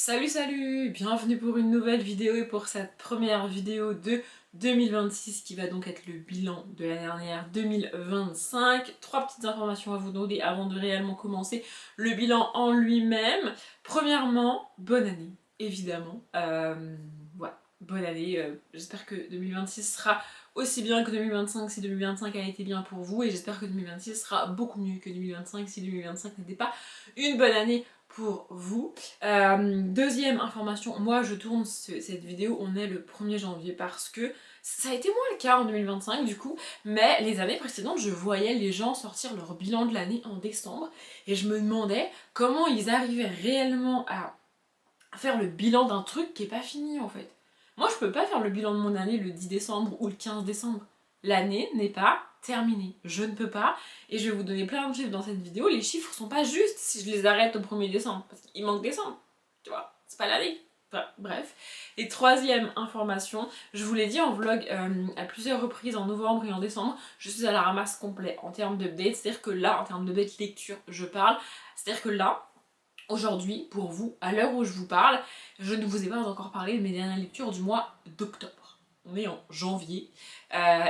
Salut, bienvenue pour une nouvelle vidéo et pour cette première vidéo de 2026 qui va donc être le bilan de l'année dernière 2025. Trois petites informations à vous donner avant de réellement commencer le bilan en lui-même. Premièrement, bonne année, évidemment. Voilà, bonne année. J'espère que 2026 sera aussi bien que 2025 si 2025 a été bien pour vous et j'espère que 2026 sera beaucoup mieux que 2025 si 2025 n'était pas une bonne année pour vous. Deuxième information, moi je tourne cette vidéo, on est le 1er janvier parce que ça a été moins le cas en 2025 du coup, mais les années précédentes je voyais les gens sortir leur bilan de l'année en décembre et je me demandais comment ils arrivaient réellement à faire le bilan d'un truc qui est pas fini en fait. Moi je peux pas faire le bilan de mon année le 10 décembre ou le 15 décembre. L'année n'est pas terminée. Je ne peux pas. Et je vais vous donner plein de chiffres dans cette vidéo. Les chiffres sont pas justes si je les arrête au 1er décembre. Parce qu'il manque décembre. Tu vois, c'est pas l'année. Enfin, bref. Et troisième information, je vous l'ai dit en vlog à plusieurs reprises en novembre et en décembre, je suis à la ramasse complet en termes d'update. C'est-à-dire que là, en termes d'update lecture, je parle. C'est-à-dire que là, aujourd'hui, pour vous, à l'heure où je vous parle, je ne vous ai pas encore parlé de mes dernières lectures du mois d'octobre. On est en janvier.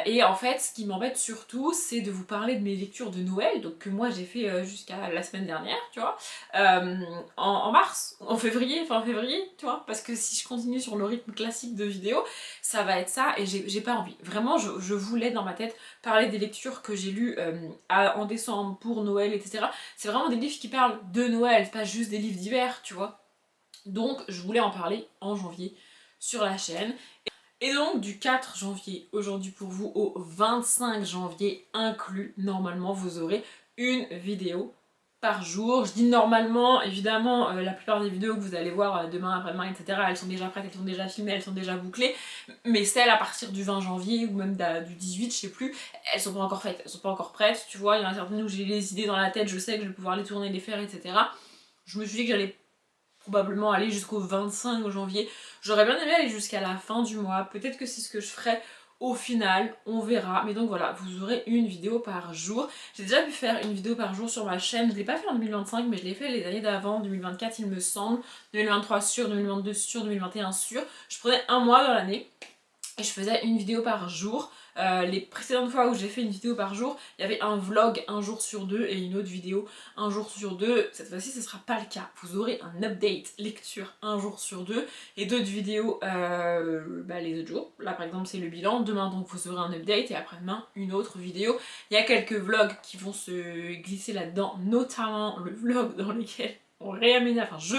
Et en fait, ce qui m'embête surtout, c'est de vous parler de mes lectures de Noël, donc que moi j'ai fait jusqu'à la semaine dernière, tu vois, en mars, en février, fin février, tu vois, parce que si je continue sur le rythme classique de vidéo, ça va être ça, et j'ai pas envie. Vraiment, je voulais dans ma tête parler des lectures que j'ai lues en décembre pour Noël, etc. C'est vraiment des livres qui parlent de Noël, c'est pas juste des livres d'hiver, tu vois. Donc, je voulais en parler en janvier sur la chaîne. Et donc du 4 janvier aujourd'hui pour vous au 25 janvier inclus, normalement vous aurez une vidéo par jour. Je dis normalement, évidemment la plupart des vidéos que vous allez voir demain, après-demain, etc. elles sont déjà prêtes, elles sont déjà filmées, elles sont déjà bouclées. Mais celles à partir du 20 janvier ou même du 18, je sais plus, elles sont pas encore faites, elles sont pas encore prêtes. Tu vois, il y en a certaines où j'ai les idées dans la tête, je sais que je vais pouvoir les tourner, les faire, etc. Je me suis dit que j'allais probablement aller jusqu'au 25 janvier. J'aurais bien aimé aller jusqu'à la fin du mois. Peut-être que c'est ce que je ferai au final, on verra. Mais donc voilà, vous aurez une vidéo par jour. J'ai déjà pu faire une vidéo par jour sur ma chaîne. Je ne l'ai pas fait en 2025, mais je l'ai fait les années d'avant, 2024 il me semble, 2023 sûr, 2022 sûr, 2021 sûr. Je prenais un mois dans l'année et je faisais une vidéo par jour. Les précédentes fois où j'ai fait une vidéo par jour, il y avait un vlog un jour sur deux et une autre vidéo un jour sur deux. Cette fois-ci, ce sera pas le cas. Vous aurez un update lecture un jour sur deux et d'autres vidéos les autres jours. Là, par exemple, c'est le bilan. Demain, donc, vous aurez un update et après-demain, une autre vidéo. Il y a quelques vlogs qui vont se glisser là-dedans, notamment le vlog dans lequel on réaménage, enfin je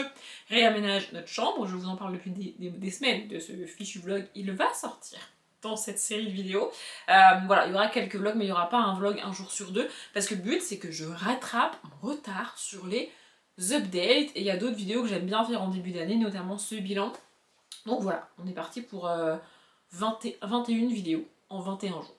réaménage notre chambre, je vous en parle depuis des semaines de ce fichu vlog, il va sortir dans cette série de vidéos. Voilà, il y aura quelques vlogs mais il n'y aura pas un vlog un jour sur deux parce que le but c'est que je rattrape mon retard sur les updates et il y a d'autres vidéos que j'aime bien faire en début d'année, notamment ce bilan. Donc voilà, on est parti pour 21 vidéos en 21 jours.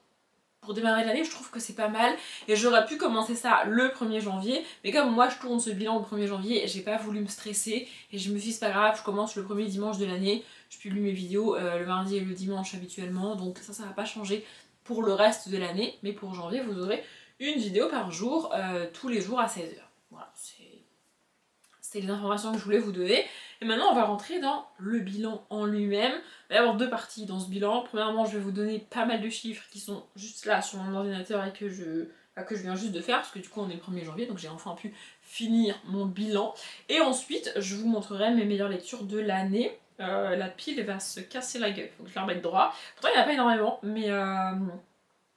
Pour démarrer l'année, je trouve que c'est pas mal et j'aurais pu commencer ça le 1er janvier mais comme moi je tourne ce bilan le 1er janvier, j'ai pas voulu me stresser et je me suis dit c'est pas grave, je commence le premier dimanche de l'année, je publie mes vidéos le mardi et le dimanche habituellement donc ça va pas changer pour le reste de l'année mais pour janvier vous aurez une vidéo par jour tous les jours à 16h. Voilà, c'était les informations que je voulais vous donner. Et maintenant on va rentrer dans le bilan en lui-même. Il va y avoir deux parties dans ce bilan. Premièrement je vais vous donner pas mal de chiffres qui sont juste là sur mon ordinateur et que je viens juste de faire parce que du coup on est le 1er janvier donc j'ai enfin pu finir mon bilan. Et ensuite je vous montrerai mes meilleures lectures de l'année. La pile va se casser la gueule, faut que je la remette droit. Pourtant il n'y en a pas énormément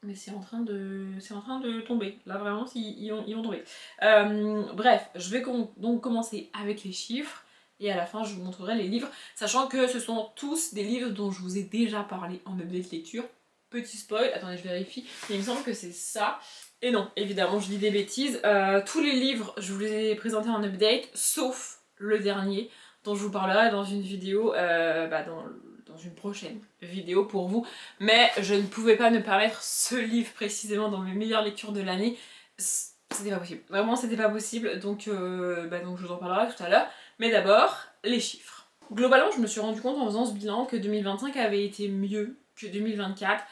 mais c'est en train de tomber. Là vraiment ils vont tomber. Bref, je vais donc commencer avec les chiffres et à la fin je vous montrerai les livres, sachant que ce sont tous des livres dont je vous ai déjà parlé en update lecture. Petit spoil, attendez je vérifie, mais il me semble que c'est ça. Et non, évidemment je dis des bêtises. Tous les livres je vous les ai présentés en update, sauf le dernier dont je vous parlerai dans une vidéo, dans une prochaine vidéo pour vous, mais je ne pouvais pas ne pas mettre ce livre précisément dans mes meilleures lectures de l'année, c'était pas possible, vraiment c'était pas possible, donc je vous en parlerai tout à l'heure, mais d'abord les chiffres. Globalement je me suis rendu compte en faisant ce bilan que 2025 avait été mieux que 2024,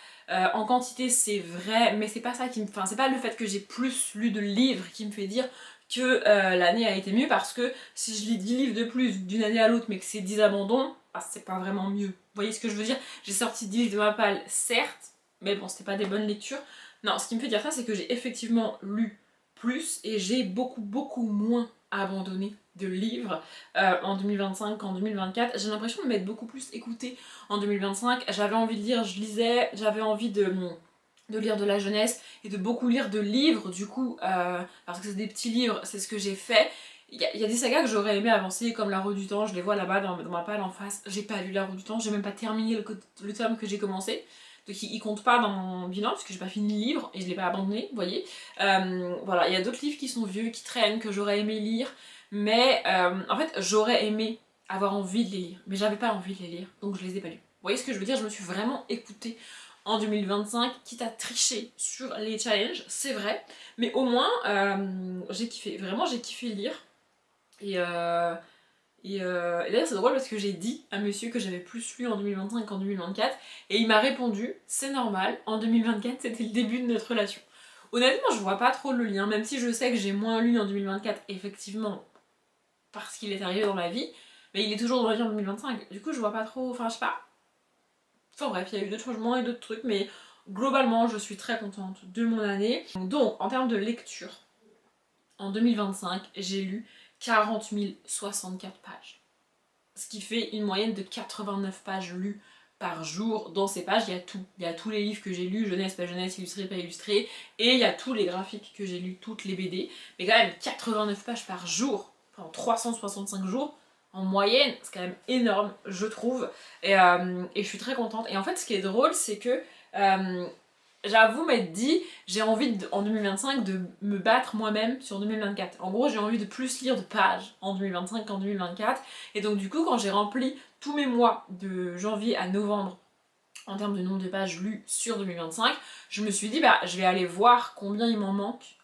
en quantité c'est vrai, mais c'est pas ça qui me... Enfin c'est pas le fait que j'ai plus lu de livres qui me fait dire que l'année a été mieux, parce que si je lis 10 livres de plus d'une année à l'autre mais que c'est 10 abandons, bah, c'est pas vraiment mieux. Vous voyez ce que je veux dire? J'ai sorti 10 livres de ma palle, certes, mais bon, c'était pas des bonnes lectures. Non, ce qui me fait dire ça, c'est que j'ai effectivement lu plus et j'ai beaucoup moins abandonné de livres en 2025 qu'en 2024. J'ai l'impression de m'être beaucoup plus écoutée en 2025. J'avais envie de lire, je lisais, j'avais envie de lire de la jeunesse et de beaucoup lire de livres, du coup, parce que c'est des petits livres, c'est ce que j'ai fait. Il y a des sagas que j'aurais aimé avancer, comme La Roue du Temps, je les vois là-bas dans ma palle en face. J'ai pas lu La Roue du Temps, j'ai même pas terminé le tome que j'ai commencé. Donc il compte pas dans mon bilan, parce que j'ai pas fini le livre et je l'ai pas abandonné, vous voyez. Voilà, il y a d'autres livres qui sont vieux, qui traînent, que j'aurais aimé lire, mais en fait, j'aurais aimé avoir envie de les lire, mais j'avais pas envie de les lire, donc je les ai pas lus. Vous voyez ce que je veux dire? Je me suis vraiment écoutée en 2025, quitte à tricher sur les challenges, c'est vrai, mais au moins j'ai kiffé, vraiment j'ai kiffé lire. Et d'ailleurs c'est drôle parce que j'ai dit à monsieur que j'avais plus lu en 2025 qu'en 2024 et il m'a répondu c'est normal, en 2024 c'était le début de notre relation. Honnêtement je vois pas trop le lien, même si je sais que j'ai moins lu en 2024 effectivement parce qu'il est arrivé dans ma vie, mais il est toujours dans ma vie en 2025, du coup je vois pas trop, enfin je sais pas. Enfin bref, il y a eu d'autres changements et d'autres trucs, mais globalement, je suis très contente de mon année. Donc, en termes de lecture, en 2025, j'ai lu 40 064 pages. Ce qui fait une moyenne de 89 pages lues par jour. Dans ces pages, il y a tout. Il y a tous les livres que j'ai lus, jeunesse, pas jeunesse, illustré, pas illustré. Et il y a tous les graphiques que j'ai lus, toutes les BD. Mais quand même, 89 pages par jour, enfin 365 jours, en moyenne, c'est quand même énorme, je trouve. Et je suis très contente. Et en fait, ce qui est drôle, c'est que j'avoue m'être dit, j'ai envie en 2025 de me battre moi-même sur 2024. En gros, j'ai envie de plus lire de pages en 2025 qu'en 2024. Et donc, du coup, quand j'ai rempli tous mes mois de janvier à novembre en termes de nombre de pages lues sur 2025, je me suis dit, bah, je vais aller voir combien il m'en manque,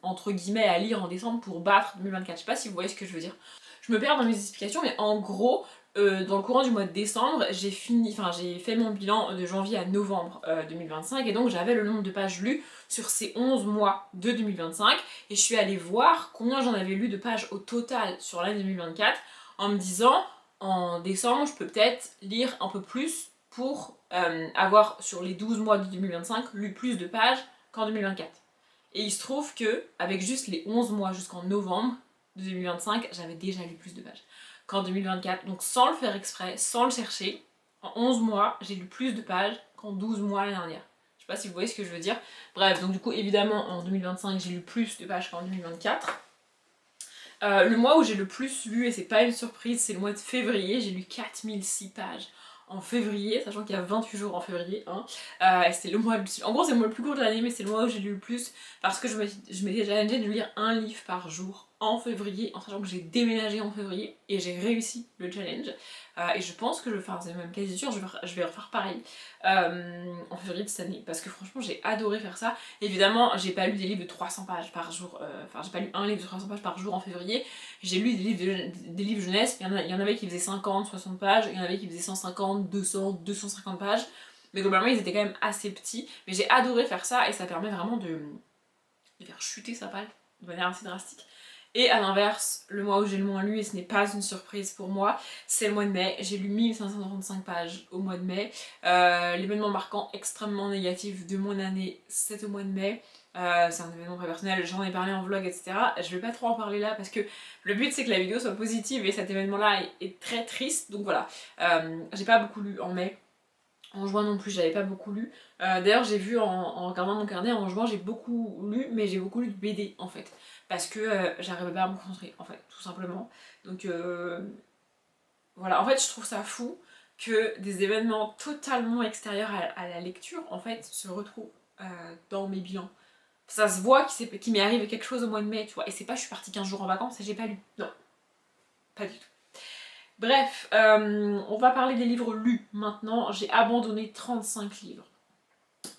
entre guillemets, à lire en décembre pour battre 2024. Je sais pas si vous voyez ce que je veux dire. Je me perds dans mes explications, mais en gros, dans le courant du mois de décembre, j'ai fait mon bilan de janvier à novembre 2025, et donc j'avais le nombre de pages lues sur ces 11 mois de 2025, et je suis allée voir combien j'en avais lu de pages au total sur l'année 2024, en me disant, en décembre, je peux peut-être lire un peu plus pour avoir, sur les 12 mois de 2025, lu plus de pages qu'en 2024. Et il se trouve que, avec juste les 11 mois jusqu'en novembre de 2025, j'avais déjà lu plus de pages qu'en 2024. Donc sans le faire exprès, sans le chercher, en 11 mois, j'ai lu plus de pages qu'en 12 mois l'année dernière. Je sais pas si vous voyez ce que je veux dire. Bref, donc du coup, évidemment, en 2025, j'ai lu plus de pages qu'en 2024. Le mois où j'ai le plus lu, et c'est pas une surprise, c'est le mois de février, j'ai lu 4006 pages en février, sachant qu'il y a 28 jours en février, hein. Et c'était le mois en gros c'est le mois le plus court de l'année, mais c'est le mois où j'ai lu le plus, parce que je m'étais challengée de lire un livre par jour en février, en sachant que j'ai déménagé en février, et j'ai réussi le challenge. Et je pense que c'est même quasi sûr, je vais refaire pareil en février de cette année, parce que franchement j'ai adoré faire ça. Évidemment, j'ai pas lu des livres de 300 pages par jour, enfin j'ai pas lu un livre de 300 pages par jour en février, j'ai lu des livres jeunesse, il y en avait qui faisaient 50, 60 pages, il y en avait qui faisaient 150, 200, 250 pages, mais globalement ils étaient quand même assez petits, mais j'ai adoré faire ça, et ça permet vraiment de faire chuter sa palle de manière assez drastique. Et à l'inverse, le mois où j'ai le moins lu, et ce n'est pas une surprise pour moi, c'est le mois de mai. J'ai lu 1535 pages au mois de mai. L'événement marquant extrêmement négatif de mon année, c'est au mois de mai. C'est un événement très personnel, j'en ai parlé en vlog, etc. Je vais pas trop en parler là parce que le but c'est que la vidéo soit positive, et cet événement là est très triste, donc voilà. J'ai pas beaucoup lu en mai. En juin non plus, j'avais pas beaucoup lu. D'ailleurs, j'ai vu en regardant mon carnet, en juin j'ai beaucoup lu, mais j'ai beaucoup lu de BD en fait. Parce que j'arrivais pas à me concentrer, en fait, tout simplement. Donc voilà, en fait, je trouve ça fou que des événements totalement extérieurs à la lecture, en fait, se retrouvent dans mes bilans. Ça se voit qu'il m'est arrivé quelque chose au mois de mai, tu vois. Et c'est pas je suis partie 15 jours en vacances et j'ai pas lu. Non, pas du tout. Bref, on va parler des livres lus maintenant. J'ai abandonné 35 livres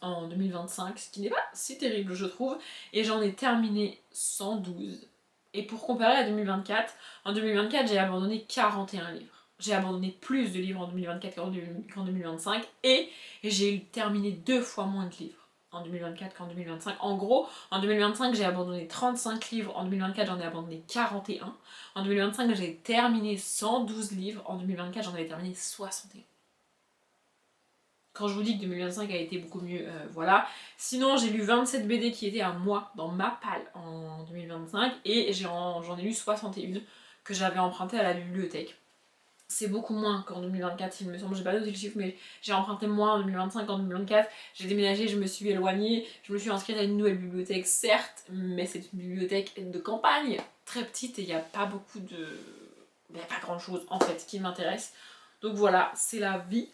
en 2025, ce qui n'est pas si terrible je trouve, et j'en ai terminé 112. Et pour comparer à 2024, en 2024 j'ai abandonné 41 livres. J'ai abandonné plus de livres en 2024 qu'en 2025, et j'ai terminé 2 fois moins de livres en 2024 qu'en 2025. En gros, en 2025, j'ai abandonné 35 livres, en 2024, j'en ai abandonné 41. En 2025, j'ai terminé 112 livres, en 2024, j'en avais terminé 61. Quand je vous dis que 2025 a été beaucoup mieux, voilà. Sinon, j'ai lu 27 BD qui étaient à moi dans ma palle en 2025 et j'en ai lu 61 que j'avais emprunté à la bibliothèque. C'est beaucoup moins qu'en 2024, il me semble, j'ai pas noté le chiffre, mais j'ai emprunté moins en 2025 qu'en 2024. J'ai déménagé, je me suis éloignée, je me suis inscrite à une nouvelle bibliothèque, certes, mais c'est une bibliothèque de campagne, très petite, et il n'y a pas beaucoup de... Il n'y a pas grand chose en fait qui m'intéresse. Donc voilà, c'est la vie.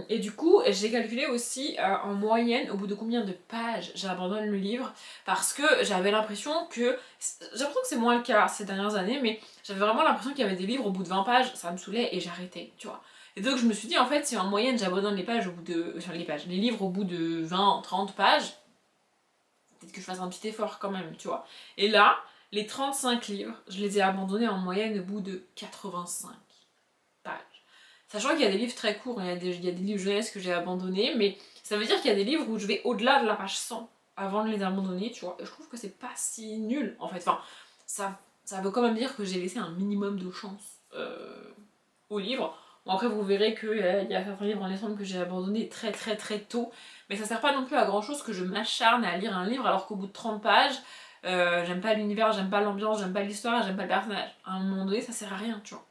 Et du coup, j'ai calculé aussi en moyenne au bout de combien de pages j'abandonne le livre, parce que j'avais l'impression que... J'ai l'impression que c'est moins le cas ces dernières années, mais j'avais vraiment l'impression qu'il y avait des livres au bout de 20 pages, ça me saoulait et j'arrêtais, tu vois. Et donc je me suis dit, en fait, si en moyenne j'abandonne les pages au bout de... Enfin, les livres au bout de 20, 30 pages, peut-être que je fasse un petit effort quand même, tu vois. Et là, les 35 livres, je les ai abandonnés en moyenne au bout de 85 pages. Sachant qu'il y a des livres très courts, il y a des livres jeunesse que j'ai abandonnés, mais ça veut dire qu'il y a des livres où je vais au-delà de la page 100 avant de les abandonner, tu vois. Et je trouve que c'est pas si nul, en fait. Enfin, ça veut quand même dire que j'ai laissé un minimum de chance au livre. Bon, après, vous verrez qu'il y a certains livres en décembre que j'ai abandonnés très très très tôt, mais ça sert pas non plus à grand chose que je m'acharne à lire un livre alors qu'au bout de 30 pages, j'aime pas l'univers, j'aime pas l'ambiance, j'aime pas l'histoire, j'aime pas le personnage. À un moment donné, ça sert à rien, tu vois.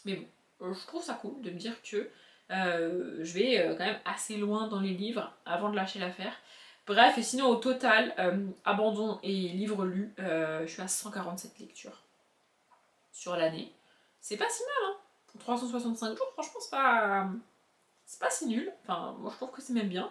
Mais bon. Je trouve ça cool de me dire que je vais quand même assez loin dans les livres avant de lâcher l'affaire. Bref, et sinon au total, abandon et livres lus, je suis à 147 lectures sur l'année. C'est pas si mal, hein. Pour 365 jours, franchement, c'est pas si nul. Enfin, moi je trouve que c'est même bien.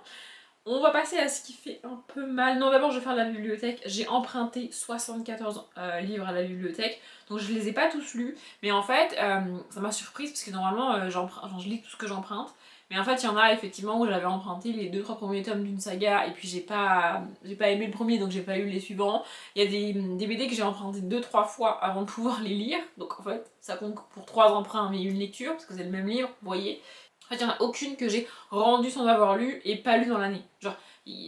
On va passer à ce qui fait un peu mal. Non, d'abord je vais faire la bibliothèque. J'ai emprunté 74 livres à la bibliothèque, donc je les ai pas tous lus. Mais en fait, ça m'a surprise parce que normalement, je lis tout ce que j'emprunte. Mais en fait, il y en a effectivement où j'avais emprunté les 2-3 premiers tomes d'une saga et puis j'ai pas aimé le premier donc j'ai pas eu les suivants. Il y a des BD que j'ai emprunté 2-3 fois avant de pouvoir les lire. Donc en fait, ça compte pour 3 emprunts mais une lecture parce que c'est le même livre, vous voyez. En fait, il n'y en a aucune que j'ai rendue sans avoir lu et pas lu dans l'année. Genre,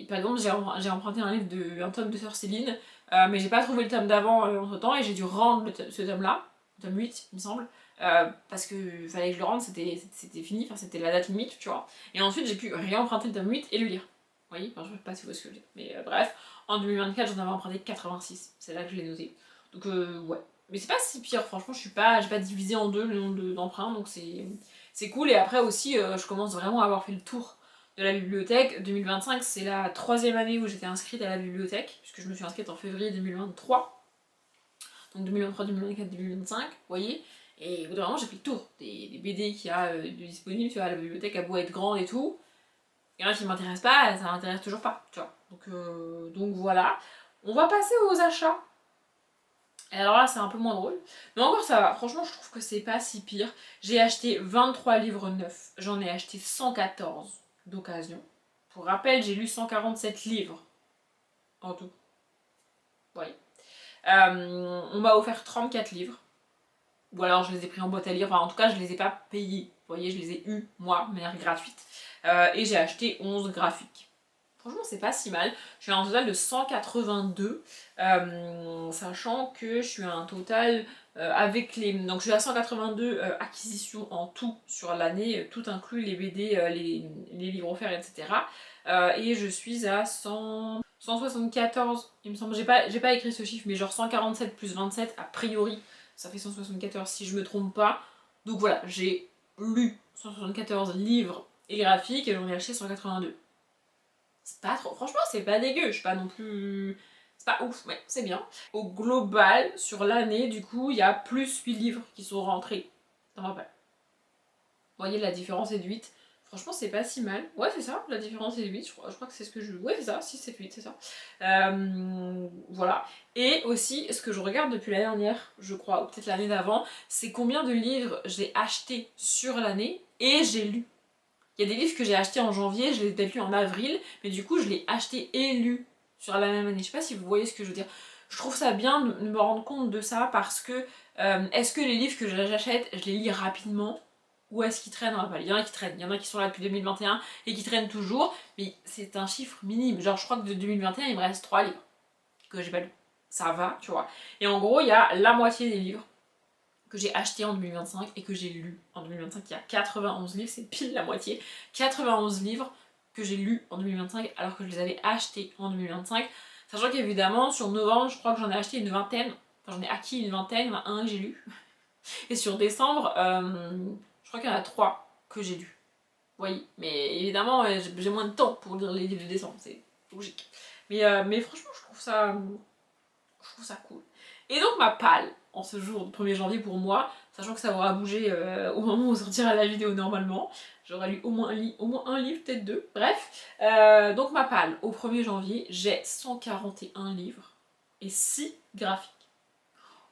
par exemple, j'ai emprunté un tome de Sœur Céline, mais j'ai pas trouvé le tome d'avant entre temps et j'ai dû rendre ce tome-là, tome 8, il me semble, parce que fallait que je le rende, c'était fini, enfin c'était la date limite, tu vois. Et ensuite, j'ai pu réemprunter le tome 8 et le lire. Vous voyez, enfin, je sais pas si vous voyez ce que je veux dire. Mais bref, en 2024, j'en avais emprunté 86, c'est là que je l'ai noté. Donc, ouais. Mais c'est pas si pire, franchement, j'ai pas divisé en deux le nombre d'emprunts, donc c'est cool. Et après aussi, je commence vraiment à avoir fait le tour de la bibliothèque. 2025, c'est la 3e année où j'étais inscrite à la bibliothèque, puisque je me suis inscrite en février 2023. Donc 2023, 2024, 2025, vous voyez. Et au bout d'un moment, j'ai fait le tour des BD qu'il y a de disponibles, tu vois. La bibliothèque a beau être grande et tout. Il y en a qui m'intéressent pas, ça m'intéresse toujours pas, tu vois. Donc voilà. On va passer aux achats. Et alors là, c'est un peu moins drôle. Mais encore, ça va. Franchement, je trouve que c'est pas si pire. J'ai acheté 23 livres neufs. J'en ai acheté 114 d'occasion. Pour rappel, j'ai lu 147 livres en tout. Oui. On m'a offert 34 livres. Ou alors, je les ai pris en boîte à lire. Enfin, en tout cas, je les ai pas payés. Vous voyez, je les ai eus, moi, de manière gratuite. Et j'ai acheté 11 graphiques. Franchement, c'est pas si mal. Je suis à un total de 182, sachant que je suis à un total avec les... Donc je suis à 182 acquisitions en tout sur l'année, tout inclus les BD, les livres offerts, etc. Et je suis à 174, il me semble. J'ai pas écrit ce chiffre, mais genre 147 plus 27, a priori, ça fait 174 si je me trompe pas. Donc voilà, j'ai lu 174 livres et graphiques et j'en ai acheté 182. C'est pas trop, franchement c'est pas dégueu, je suis pas non plus... C'est pas ouf, mais c'est bien. Au global, sur l'année, du coup, il y a plus 8 livres qui sont rentrés dans ma palle. Vous voyez, la différence est de 8. Franchement, c'est pas si mal. Ouais, c'est ça, la différence est de 8, je crois que c'est ce que je... Ouais, c'est ça, 6, 7, 8, c'est ça. Voilà. Et aussi, ce que je regarde depuis l'année dernière, je crois, ou peut-être l'année d'avant, c'est combien de livres j'ai acheté sur l'année et j'ai lu. Il y a des livres que j'ai achetés en janvier, je les ai peut-être lus en avril, mais du coup je l'ai acheté et lu sur la même année. Je sais pas si vous voyez ce que je veux dire. Je trouve ça bien de me rendre compte de ça parce que est-ce que les livres que j'achète, je les lis rapidement? où est-ce qu'ils traînent dans ma palle. Il y en a qui traînent, il y en a qui sont là depuis 2021 et qui traînent toujours, mais c'est un chiffre minime. Genre je crois que de 2021 il me reste 3 livres que j'ai pas lus. Ça va, tu vois. Et en gros, il y a la moitié des livres que j'ai achetés en 2025 et que j'ai lus en 2025. Il y a 91 livres, c'est pile la moitié. 91 livres que j'ai lus en 2025 alors que je les avais achetés en 2025. Sachant qu'évidemment, sur novembre, je crois que j'en ai acheté une vingtaine. Enfin, j'en ai acquis une vingtaine, il y en a un que j'ai lu. Et sur décembre, je crois qu'il y en a 3 que j'ai lus. Oui, mais évidemment, j'ai moins de temps pour lire les livres de décembre, c'est logique. Mais franchement, je trouve ça cool. Et donc ma palle, en ce jour du 1er janvier pour moi, sachant que ça aura bougé au moment où sortira la vidéo normalement, j'aurais lu au moins un livre, peut-être 2, bref. Donc ma palle, au 1er janvier, j'ai 141 livres et 6 graphiques.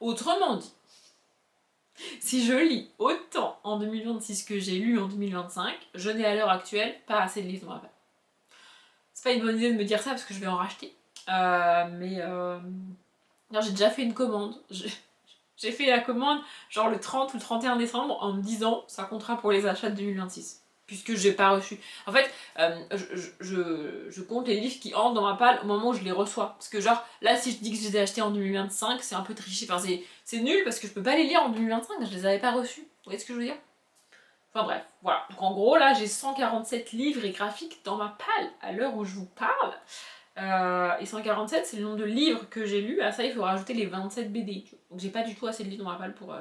Autrement dit, si je lis autant en 2026 que j'ai lu en 2025, je n'ai à l'heure actuelle pas assez de livres dans ma palle. C'est pas une bonne idée de me dire ça parce que je vais en racheter. J'ai déjà fait une commande. J'ai fait la commande genre le 30 ou le 31 décembre en me disant ça comptera pour les achats de 2026. Puisque j'ai pas reçu. En fait, je compte les livres qui entrent dans ma palle au moment où je les reçois. Parce que genre, là si je dis que je les ai achetés en 2025, c'est un peu triché. Enfin c'est nul parce que je peux pas les lire en 2025, je les avais pas reçus. Vous voyez ce que je veux dire? Enfin bref, voilà. Donc en gros là j'ai 147 livres et graphiques dans ma palle à l'heure où je vous parle. Et 147 c'est le nombre de livres que j'ai lus, à ça il faut rajouter les 27 BD. Donc j'ai pas du tout assez de livres dans ma palle pour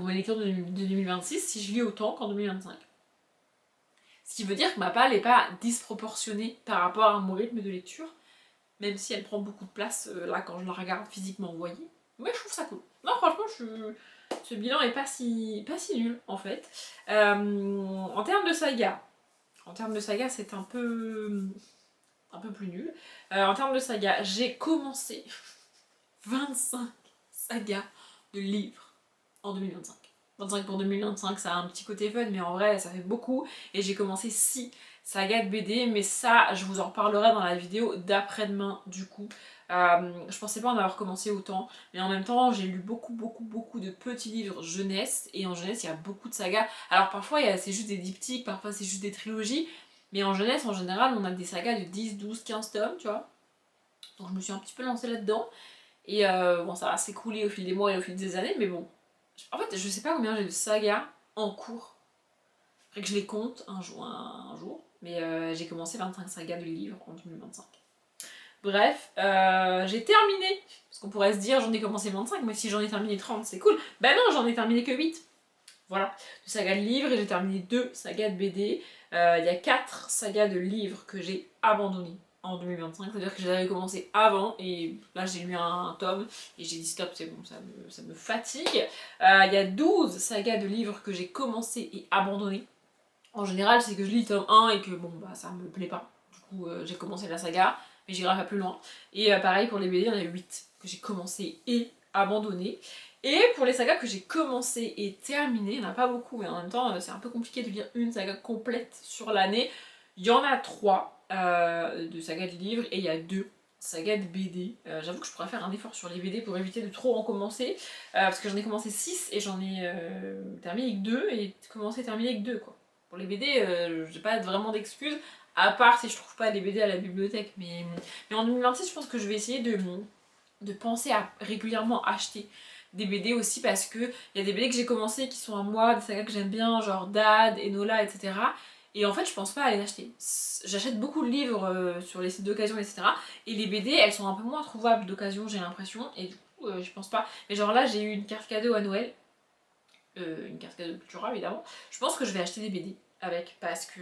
mes lectures de 2026 si je lis autant qu'en 2025. Ce qui veut dire que ma palle n'est pas disproportionnée par rapport à mon rythme de lecture, même si elle prend beaucoup de place là quand je la regarde physiquement, vous voyez. Mais je trouve ça cool. Non franchement ce bilan est pas si nul en fait. En termes de saga c'est un peu plus nul. En termes de saga, j'ai commencé 25 sagas de livres en 2025. 25 pour 2025, ça a un petit côté fun, mais en vrai, ça fait beaucoup. Et j'ai commencé 6 sagas de BD, mais ça, je vous en reparlerai dans la vidéo d'après-demain, du coup. Je pensais pas en avoir commencé autant, mais en même temps, j'ai lu beaucoup de petits livres jeunesse, et en jeunesse, il y a beaucoup de sagas. Alors parfois, c'est juste des diptyques, parfois c'est juste des trilogies, mais en jeunesse, en général, on a des sagas de 10, 12, 15 tomes, tu vois. Donc je me suis un petit peu lancée là-dedans. Et bon, ça va s'écouler au fil des mois et au fil des années, mais bon. En fait, je sais pas combien j'ai de sagas en cours. Faudrait que je les compte un jour. Mais j'ai commencé 25 sagas de livres en 2025. Bref, j'ai terminé. Parce qu'on pourrait se dire, j'en ai commencé 25, mais si j'en ai terminé 30, c'est cool. Bah non, j'en ai terminé que 8. Voilà, de sagas de livres, et j'ai terminé 2 sagas de BD. Il y a 4 sagas de livres que j'ai abandonnées en 2025, c'est-à-dire que j'avais commencé avant, et là j'ai lu un tome, et j'ai dit stop, c'est bon, ça me fatigue. Il y a 12 sagas de livres que j'ai commencé et abandonné. En général, c'est que je lis le tome 1 et que bon, bah ça me plaît pas. Du coup, j'ai commencé la saga, mais j'irai pas plus loin. Et pareil pour les BD, il y en a 8 que j'ai commencé et abandonné. Et pour les sagas que j'ai commencé et terminé, il n'y en a pas beaucoup, mais en même temps, c'est un peu compliqué de lire une saga complète sur l'année. Il y en a 3 de sagas de livres et il y a 2 sagas de BD. J'avoue que je pourrais faire un effort sur les BD pour éviter de trop en commencer, parce que j'en ai commencé 6 et j'en ai terminé avec 2 et commencé et terminé avec 2 quoi. Pour les BD, j'ai pas vraiment d'excuses, à part si je trouve pas les BD à la bibliothèque. Mais en 2026, je pense que je vais essayer de penser à régulièrement acheter des BD aussi, parce que il y a des BD que j'ai commencé qui sont à moi, des sagas que j'aime bien, genre Dad, Enola, etc. Et en fait, je pense pas à les acheter. J'achète beaucoup de livres sur les sites d'occasion, etc. Et les BD, elles sont un peu moins trouvables d'occasion, j'ai l'impression. Et du coup, je pense pas. Mais genre là, j'ai eu une carte cadeau à Noël. Une carte cadeau Cultura, évidemment. Je pense que je vais acheter des BD avec, parce que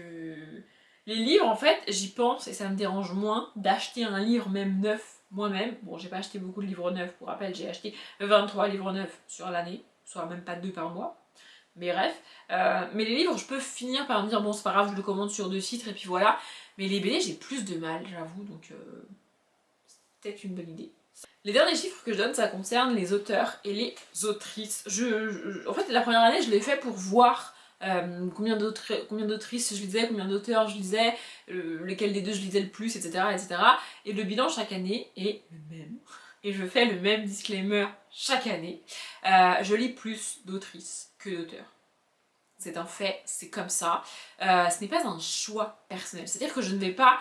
les livres, en fait, j'y pense et ça me dérange moins d'acheter un livre même neuf moi-même. Bon, j'ai pas acheté beaucoup de livres neufs, pour rappel, j'ai acheté 23 livres neufs sur l'année, soit même pas 2 par mois. Mais bref, mais les livres, je peux finir par me dire, bon, c'est pas grave, je le commande sur 2 sites et puis voilà. Mais les BD, j'ai plus de mal, j'avoue, donc c'est peut-être une bonne idée. Les derniers chiffres que je donne, ça concerne les auteurs et les autrices. En fait, la première année, je l'ai fait pour voir combien d'autrices je lisais, combien d'auteurs je lisais, lequel des deux je lisais le plus, etc., etc. Et le bilan chaque année est le même. Et je fais le même disclaimer chaque année. Je lis plus d'autrices que d'auteurs. c'est un fait, c'est comme ça. Ce n'est pas un choix personnel. C'est-à-dire que je ne vais pas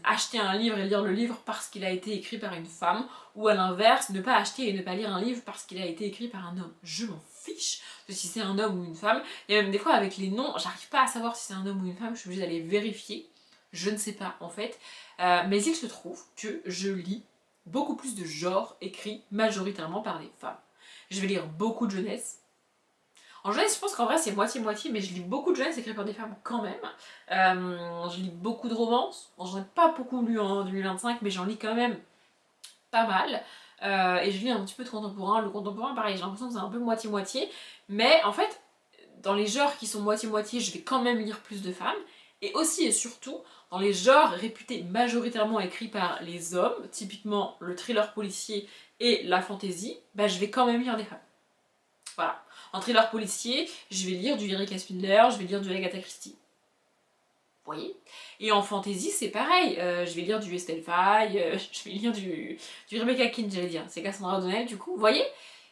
acheter un livre et lire le livre parce qu'il a été écrit par une femme, ou à l'inverse, ne pas acheter et ne pas lire un livre parce qu'il a été écrit par un homme. Je m'en fiche de si c'est un homme ou une femme. Et même des fois avec les noms, j'arrive pas à savoir si c'est un homme ou une femme, je suis obligée d'aller vérifier. Je ne sais pas en fait. Mais il se trouve que je lis beaucoup plus de genres écrits majoritairement par des femmes. Je vais lire beaucoup de jeunesse. En jeunesse, je pense qu'en vrai c'est moitié-moitié, mais je lis beaucoup de jeunesse écrits par des femmes quand même. Je lis beaucoup de romances. Bon, j'en ai pas beaucoup lu en 2025, mais j'en lis quand même pas mal. Et je lis un petit peu de contemporain. Le contemporain, pareil, j'ai l'impression que c'est un peu moitié-moitié. Mais en fait, dans les genres qui sont moitié-moitié, je vais quand même lire plus de femmes. Et aussi et surtout, dans les genres réputés majoritairement écrits par les hommes, typiquement le thriller policier et la fantasy, bah, je vais quand même lire des femmes. Voilà. En thriller policier, je vais lire du Erika Spindler, je vais lire du Agatha Christie. Vous voyez. Et en fantasy, c'est pareil. Je vais lire du Estelle Faye, je vais lire du Rebecca King, j'allais dire. C'est Cassandra O'Donnell, du coup. Vous voyez.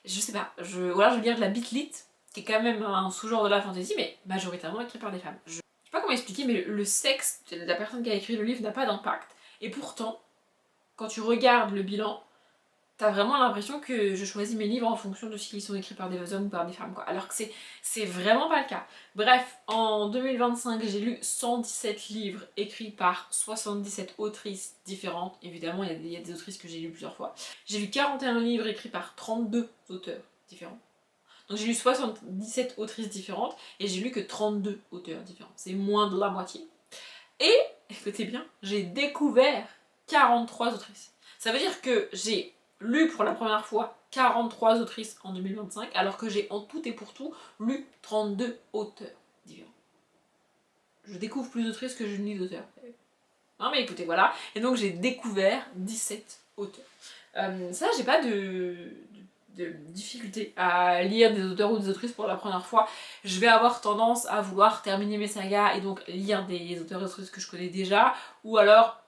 Je sais pas. Ou alors je vais lire de la beatlit, qui est quand même un sous-genre de la fantasy, mais majoritairement écrit par des femmes. Je sais pas comment expliquer, mais le sexe de la personne qui a écrit le livre n'a pas d'impact. Et pourtant, quand tu regardes le bilan, t'as vraiment l'impression que je choisis mes livres en fonction de s'ils sont écrits par des hommes ou par des femmes, quoi. Alors que c'est vraiment pas le cas. Bref, en 2025, j'ai lu 117 livres écrits par 77 autrices différentes. Évidemment, il y a des autrices que j'ai lues plusieurs fois. J'ai lu 41 livres écrits par 32 auteurs différents. Donc j'ai lu 77 autrices différentes et j'ai lu que 32 auteurs différents. C'est moins de la moitié. Et, écoutez bien, j'ai découvert 43 autrices. Ça veut dire que j'ai lu pour la première fois 43 autrices en 2025, alors que j'ai en tout et pour tout lu 32 auteurs différents. Je découvre plus d'autrices que je ne lis d'auteurs. Non mais écoutez, voilà. Et donc j'ai découvert 17 auteurs. Ça, j'ai pas de difficulté à lire des auteurs ou des autrices pour la première fois. Je vais avoir tendance à vouloir terminer mes sagas et donc lire des auteurs et autrices que je connais déjà, ou alors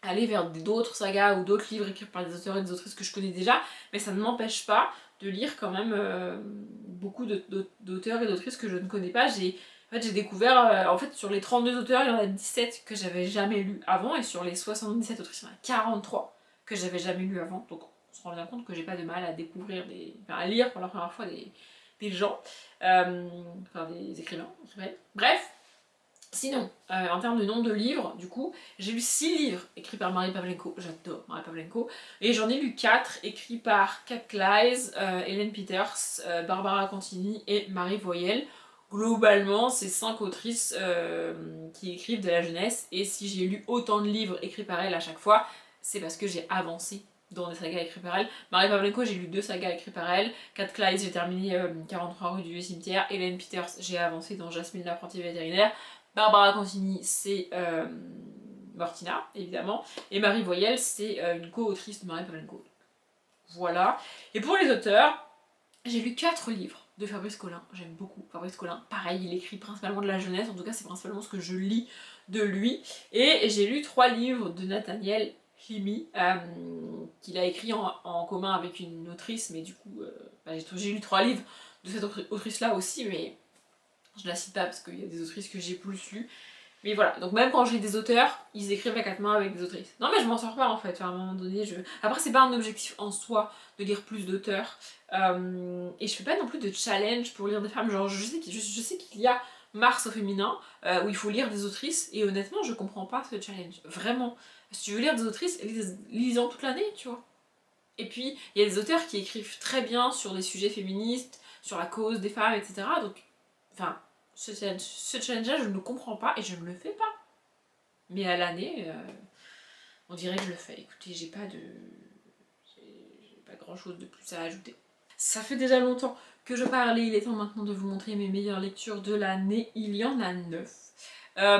aller vers d'autres sagas ou d'autres livres écrits par des auteurs et des autrices que je connais déjà, mais ça ne m'empêche pas de lire quand même beaucoup d'auteurs et d'autrices que je ne connais pas. En fait, j'ai découvert, en fait, sur les 32 auteurs, il y en a 17 que j'avais jamais lus avant, et sur les 77 autrices, il y en a 43 que j'avais jamais lus avant. Donc on se rend bien compte que j'ai pas de mal à découvrir à lire pour la première fois des gens, enfin des écrivains. Bref. Sinon, en termes de nombre de livres, du coup, j'ai lu 6 livres écrits par Marie Pavlenko, j'adore Marie Pavlenko, et j'en ai lu 4 écrits par Kat Kleiss, Hélène Peters, Barbara Cantini et Marie Voyelle. Globalement, c'est 5 autrices qui écrivent de la jeunesse, et si j'ai lu autant de livres écrits par elles à chaque fois, c'est parce que j'ai avancé dans des sagas écrits par elle. Marie Pavlenko, j'ai lu 2 sagas écrits par elle. Kat Kleiss, j'ai terminé 43 rue du Vieux Cimetière. Hélène Peters, j'ai avancé dans Jasmine l'apprentie vétérinaire. Barbara Cantini, c'est Mortina, évidemment. Et Marie Voyelle, c'est une co-autrice de Marie Pavlenko. Voilà. Et pour les auteurs, j'ai lu 4 livres de Fabrice Collin. J'aime beaucoup Fabrice Collin. Pareil, il écrit principalement de la jeunesse. En tout cas, c'est principalement ce que je lis de lui. Et j'ai lu 3 livres de Nathaniel Himi, qu'il a écrit en commun avec une autrice. Mais du coup, j'ai lu 3 livres de cette autrice-là aussi, mais je la cite pas parce qu'il y a des autrices que j'ai plus lues. Mais voilà, donc même quand je lis des auteurs, ils écrivent à 4 mains avec des autrices. Non mais je m'en sors pas en fait, enfin, à un moment donné, Après c'est pas un objectif en soi de lire plus d'auteurs. Et je fais pas non plus de challenge pour lire des femmes, genre je sais qu'il y a Mars au féminin, où il faut lire des autrices, et honnêtement je comprends pas ce challenge. Vraiment. Si tu veux lire des autrices, lis-en toute l'année, tu vois. Et puis, il y a des auteurs qui écrivent très bien sur des sujets féministes, sur la cause des femmes, etc. Donc, enfin, ce challenge-là, je ne le comprends pas et je ne le fais pas. Mais à l'année, on dirait que je le fais. Écoutez, j'ai pas grand chose de plus à ajouter. Ça fait déjà longtemps que je parlais, il est temps maintenant de vous montrer mes meilleures lectures de l'année. Il y en a 9.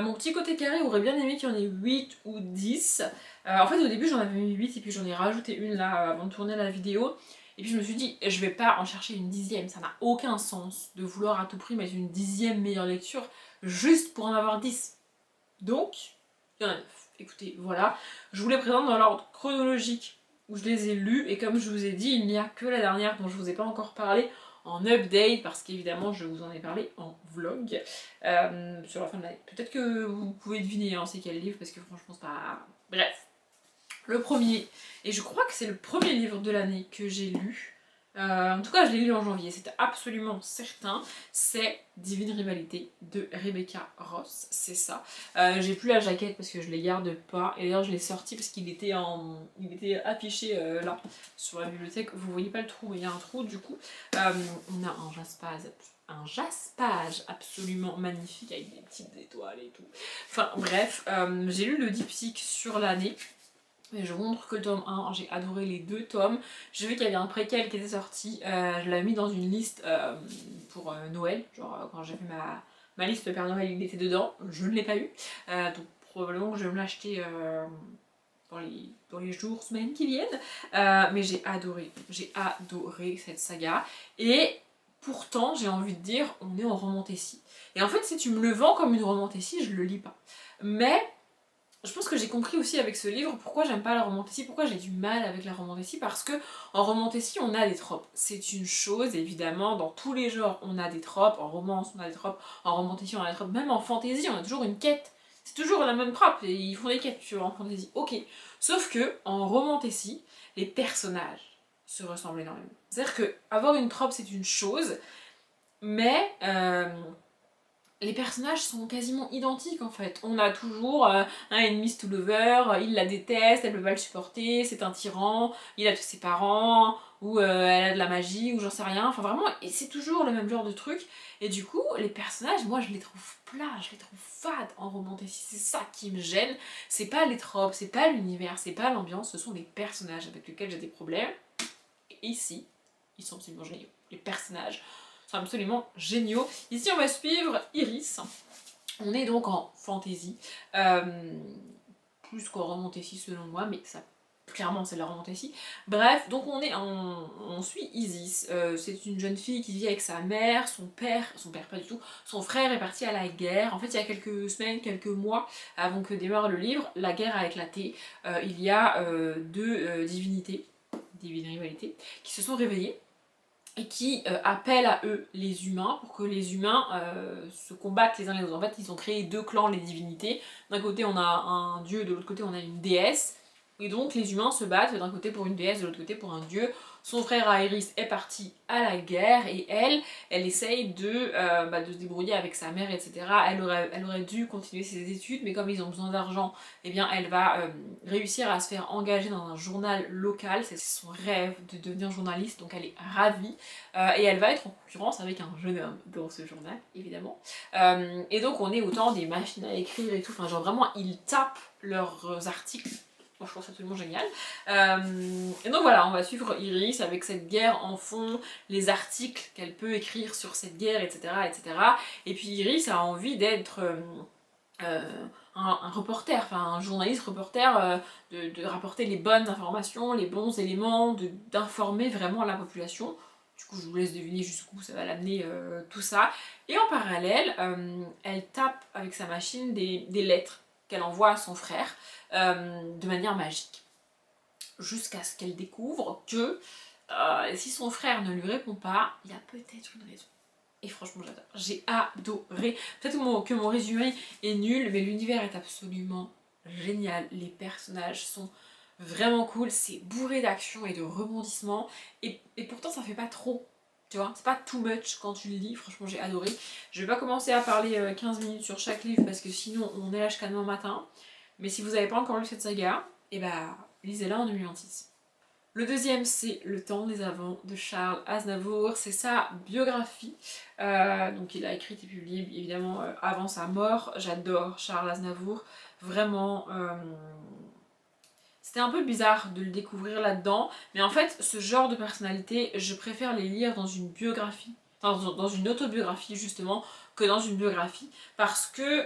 Mon petit côté carré aurait bien aimé qu'il y en ait 8 ou 10. En fait, au début, j'en avais mis 8 et puis j'en ai rajouté une là avant de tourner la vidéo. Et puis je me suis dit, je vais pas en chercher une 10e, ça n'a aucun sens de vouloir à tout prix mettre une 10e meilleure lecture juste pour en avoir 10. Donc, il y en a 9. Écoutez, voilà. Je vous les présente dans l'ordre chronologique où je les ai lus, et comme je vous ai dit, il n'y a que la dernière dont je vous ai pas encore parlé en update parce qu'évidemment je vous en ai parlé en vlog sur la fin de l'année. Peut-être que vous pouvez deviner hein, c'est quel livre parce que franchement c'est pas... Bref. Le premier, et je crois que c'est le premier livre de l'année que j'ai lu. En tout cas, je l'ai lu en janvier, c'était absolument certain. C'est Divine Rivalité de Rebecca Ross, c'est ça. J'ai plus la jaquette parce que je les garde pas. Et d'ailleurs, je l'ai sorti parce qu'il était affiché là sur la bibliothèque. Vous voyez pas le trou, mais il y a un trou du coup. On a un jaspage absolument magnifique avec des petites étoiles et tout. Enfin bref, j'ai lu le diptyque sur l'année. Mais je vous montre que le tome 1, j'ai adoré les 2 tomes. J'ai vu qu'il y avait un préquel qui était sorti, je l'avais mis dans une liste pour Noël. Genre quand j'ai fait ma liste de Père Noël, il était dedans, je ne l'ai pas eu. Donc probablement que je vais me l'acheter dans les jours, semaines qui viennent. Mais j'ai adoré cette saga. Et pourtant, j'ai envie de dire, on est en romantécie. Et en fait, si tu me le vends comme une romantécie, je le lis pas. Mais... je pense que j'ai compris aussi avec ce livre pourquoi j'aime pas la romantécie, pourquoi j'ai du mal avec la romantécie, parce que en romantécie on a des tropes. C'est une chose, évidemment, dans tous les genres on a des tropes, en romance on a des tropes, en romantécie on a des tropes, même en fantasy on a toujours une quête. C'est toujours la même trope, et ils font des quêtes tu vois, en fantasy. Ok. Sauf que en romantécie, les personnages se ressemblent énormément. C'est-à-dire que avoir une trope c'est une chose, mais les personnages sont quasiment identiques en fait. On a toujours un enemies to lover, il la déteste, elle peut pas le supporter, c'est un tyran, il a tous ses parents, ou elle a de la magie, ou j'en sais rien. Enfin vraiment, et c'est toujours le même genre de truc. Et du coup, les personnages, moi je les trouve plats, je les trouve fades en romantécie. C'est ça qui me gêne. C'est pas les tropes, c'est pas l'univers, c'est pas l'ambiance, ce sont les personnages avec lesquels j'ai des problèmes. Et ici, ils sont absolument géniaux. Les personnages sont absolument géniaux. Ici, on va suivre Iris. On est donc en fantasy, plus qu'en romantasy selon moi, mais ça, clairement, c'est la romantasy. Bref, donc on suit Isis. C'est une jeune fille qui vit avec sa mère, son père pas du tout, son frère est parti à la guerre. En fait, il y a quelques semaines, quelques mois avant que démarre le livre, la guerre a éclaté. Il y a deux divinités, divine rivalité, qui se sont réveillées et qui appellent à eux les humains pour que les humains se combattent les uns les autres. En fait, ils ont créé 2 clans, les divinités. D'un côté, on a un dieu, de l'autre côté, on a une déesse. Et donc, les humains se battent d'un côté pour une déesse, de l'autre côté pour un dieu. Son frère Aerys est parti à la guerre et elle essaye de se débrouiller avec sa mère, etc. Elle aurait dû continuer ses études, mais comme ils ont besoin d'argent, eh bien, elle va réussir à se faire engager dans un journal local. C'est son rêve de devenir journaliste, donc elle est ravie. Et elle va être en concurrence avec un jeune homme dans ce journal, évidemment. Et donc, on est autant des machines à écrire et tout. Enfin, genre vraiment, ils tapent leurs articles. Moi, je trouve ça absolument génial. Et donc voilà, on va suivre Iris avec cette guerre en fond, les articles qu'elle peut écrire sur cette guerre, etc. etc. Et puis Iris a envie d'être un reporter, enfin un journaliste reporter, de rapporter les bonnes informations, les bons éléments, d'informer vraiment la population. Du coup, je vous laisse deviner jusqu'où ça va l'amener, tout ça. Et en parallèle, elle tape avec sa machine des lettres qu'elle envoie à son frère de manière magique. Jusqu'à ce qu'elle découvre que si son frère ne lui répond pas, il y a peut-être une raison. Et franchement, j'adore. J'ai adoré. Peut-être que mon résumé est nul, mais l'univers est absolument génial. Les personnages sont vraiment cool. C'est bourré d'action et de rebondissements. Et pourtant, ça fait pas trop. Tu vois, c'est pas too much quand tu le lis. Franchement, j'ai adoré. Je vais pas commencer à parler 15 minutes sur chaque livre parce que sinon, on est là jusqu'à demain matin. Mais si vous n'avez pas encore lu cette saga, et lisez-la en 2026. Le deuxième, c'est Le temps des avants de Charles Aznavour. C'est sa biographie. Donc il a écrit et publié évidemment avant sa mort. J'adore Charles Aznavour. Vraiment, c'était un peu bizarre de le découvrir là-dedans. Mais en fait, ce genre de personnalité, je préfère les lire dans une biographie. Enfin, dans une autobiographie justement, que dans une biographie. Parce que...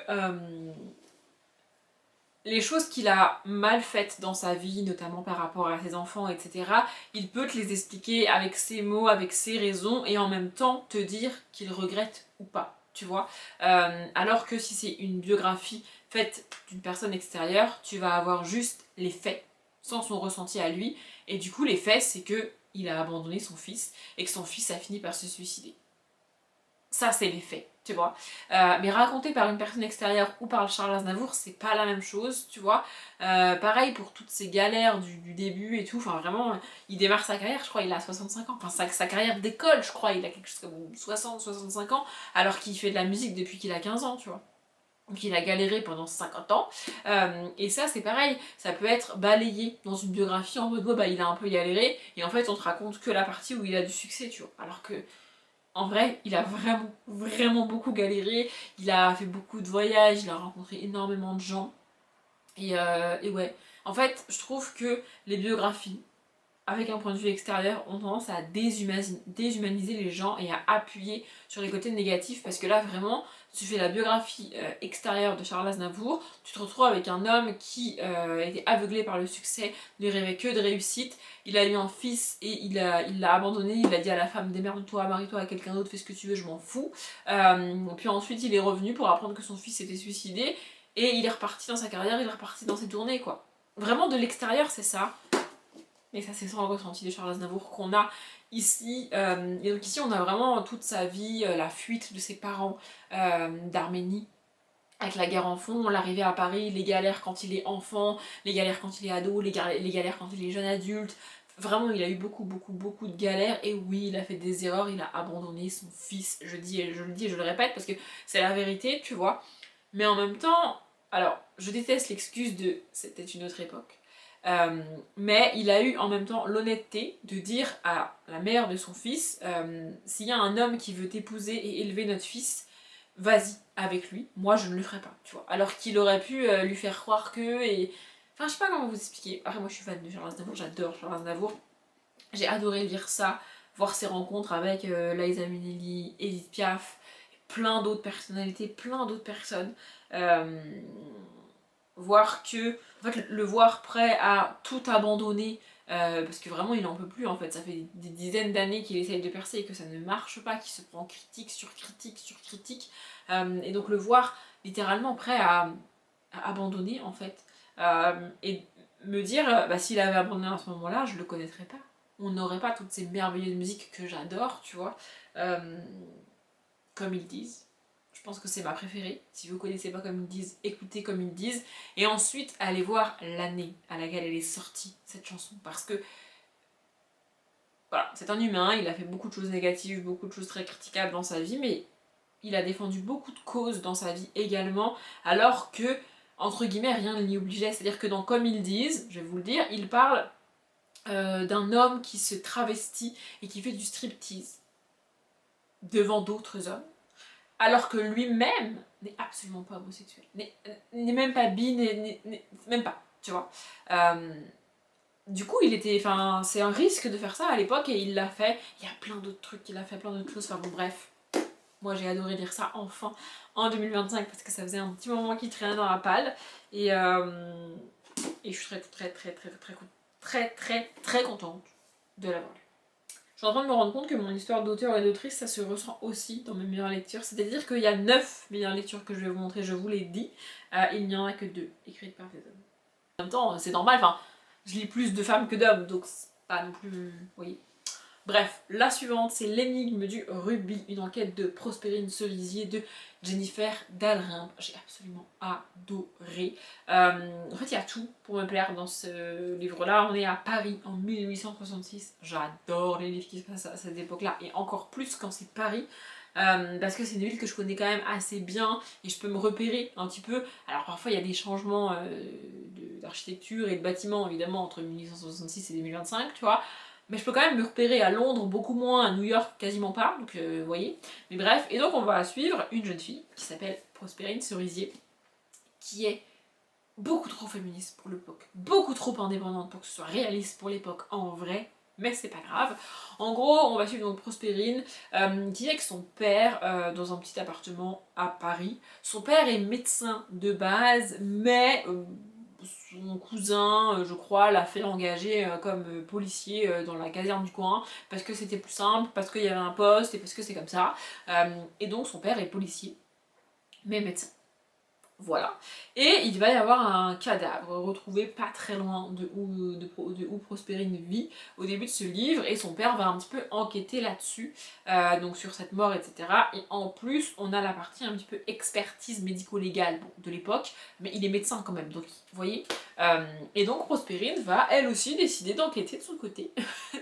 les choses qu'il a mal faites dans sa vie, notamment par rapport à ses enfants, etc., il peut te les expliquer avec ses mots, avec ses raisons, et en même temps te dire qu'il regrette ou pas, tu vois. Alors que si c'est une biographie faite d'une personne extérieure, tu vas avoir juste les faits, sans son ressenti à lui, et du coup les faits c'est que il a abandonné son fils et que son fils a fini par se suicider. Ça, c'est les faits, tu vois. Mais raconté par une personne extérieure ou par Charles Aznavour, c'est pas la même chose, tu vois. Pareil pour toutes ces galères du début et tout, enfin vraiment, il démarre sa carrière, je crois, il a 65 ans, enfin sa carrière d'école, je crois, il a quelque chose comme 60-65 ans, alors qu'il fait de la musique depuis qu'il a 15 ans, tu vois. Donc il a galéré pendant 50 ans. Et ça c'est pareil, ça peut être balayé dans une biographie en mode bah il a un peu galéré et en fait on te raconte que la partie où il a du succès, tu vois. Alors que en vrai, il a vraiment beaucoup galéré, il a fait beaucoup de voyages, il a rencontré énormément de gens. Et ouais, en fait, je trouve que les biographies, avec un point de vue extérieur, ont tendance à déshumaniser les gens et à appuyer sur les côtés négatifs parce que là vraiment, tu fais la biographie extérieure de Charles Aznavour, tu te retrouves avec un homme qui était aveuglé par le succès, ne rêvait que de réussite, il a eu un fils et il l'a abandonné, il a dit à la femme démerde-toi, marie-toi à quelqu'un d'autre, fais ce que tu veux, je m'en fous. Puis ensuite il est revenu pour apprendre que son fils s'était suicidé et il est reparti dans sa carrière, il est reparti dans ses tournées quoi. Vraiment de l'extérieur c'est ça. Et ça c'est sans le ressenti de Charles Aznavour qu'on a ici. Et donc ici on a vraiment toute sa vie, la fuite de ses parents d'Arménie avec la guerre en fond, l'arrivée à Paris, les galères quand il est enfant, les galères quand il est ado, les galères quand il est jeune adulte. Vraiment il a eu beaucoup de galères et oui il a fait des erreurs, il a abandonné son fils, je le dis et je le répète parce que c'est la vérité tu vois. Mais en même temps, alors je déteste l'excuse de c'était une autre époque. Mais il a eu en même temps l'honnêteté de dire à la mère de son fils s'il y a un homme qui veut t'épouser et élever notre fils, vas-y avec lui, moi je ne le ferai pas, tu vois. Alors qu'il aurait pu lui faire croire que. Et... Enfin, je sais pas comment vous expliquer. Après, moi je suis fan de Charles Aznavour, j'adore Charles Aznavour. J'ai adoré lire ça, voir ses rencontres avec Liza Minnelli, Edith Piaf, plein d'autres personnalités, plein d'autres personnes. Voir que, en fait, le voir prêt à tout abandonner, parce que vraiment il en peut plus en fait, ça fait des dizaines d'années qu'il essaye de percer et que ça ne marche pas, qu'il se prend critique sur critique sur critique, et donc le voir littéralement prêt à abandonner en fait, et me dire, bah s'il avait abandonné à ce moment-là, je le connaîtrais pas, on n'aurait pas toutes ces merveilleuses musiques que j'adore, tu vois, comme ils disent. Je pense que c'est ma préférée. Si vous connaissez pas Comme ils disent, écoutez Comme ils disent. Et ensuite, allez voir l'année à laquelle elle est sortie, cette chanson. Parce que, voilà, c'est un humain, il a fait beaucoup de choses négatives, beaucoup de choses très critiquables dans sa vie, mais il a défendu beaucoup de causes dans sa vie également, alors que, entre guillemets, rien ne l'y obligeait. C'est-à-dire que dans Comme ils disent, je vais vous le dire, il parle d'un homme qui se travestit et qui fait du striptease devant d'autres hommes. Alors que lui-même n'est absolument pas homosexuel, n'est même pas bi, même pas, tu vois. Du coup, c'est un risque de faire ça à l'époque et il l'a fait. Il y a plein d'autres trucs, il a fait plein d'autres choses, enfin bon bref. Moi j'ai adoré lire ça enfin en 2025 parce que ça faisait un petit moment qu'il traînait dans la palle et je suis très contente de l'avoir lu. Je suis en train de me rendre compte que mon histoire d'auteur et d'autrice, ça se ressent aussi dans mes meilleures lectures. C'est-à-dire qu'il y a 9 meilleures lectures que je vais vous montrer, je vous l'ai dit. Il n'y en a que 2, écrites par des hommes. En même temps, c'est normal, enfin, je lis plus de femmes que d'hommes, donc c'est pas non plus... Vous voyez. Bref, la suivante, c'est L'énigme du rubis, une enquête de Prospérine Cerisier de Jennifer Dalrympe. J'ai absolument adoré. En fait, il y a tout pour me plaire dans ce livre-là. On est à Paris en 1866. J'adore les livres qui se passent à cette époque-là, et encore plus quand c'est Paris. Parce que c'est une ville que je connais quand même assez bien et je peux me repérer un petit peu. Alors parfois il y a des changements d'architecture et de bâtiments évidemment entre 1866 et 2025, tu vois. Mais je peux quand même me repérer à Londres, beaucoup moins, à New York quasiment pas, donc vous voyez. Mais bref, et donc on va suivre une jeune fille qui s'appelle Prospérine Cerisier, qui est beaucoup trop féministe pour l'époque, beaucoup trop indépendante pour que ce soit réaliste pour l'époque en vrai, mais c'est pas grave. En gros, on va suivre donc Prospérine, qui est avec son père dans un petit appartement à Paris. Son père est médecin de base, mais son cousin, je crois, l'a fait engager comme policier dans la caserne du coin, parce que c'était plus simple, parce qu'il y avait un poste, et parce que c'est comme ça. Et donc son père est policier, mais médecin. Voilà. Et il va y avoir un cadavre retrouvé pas très loin de où Prospérine vit au début de ce livre, et son père va un petit peu enquêter là-dessus, donc sur cette mort, etc. Et en plus, on a la partie un petit peu expertise médico-légale de l'époque, mais il est médecin quand même, donc vous voyez. Et donc Prospérine va elle aussi décider d'enquêter de son côté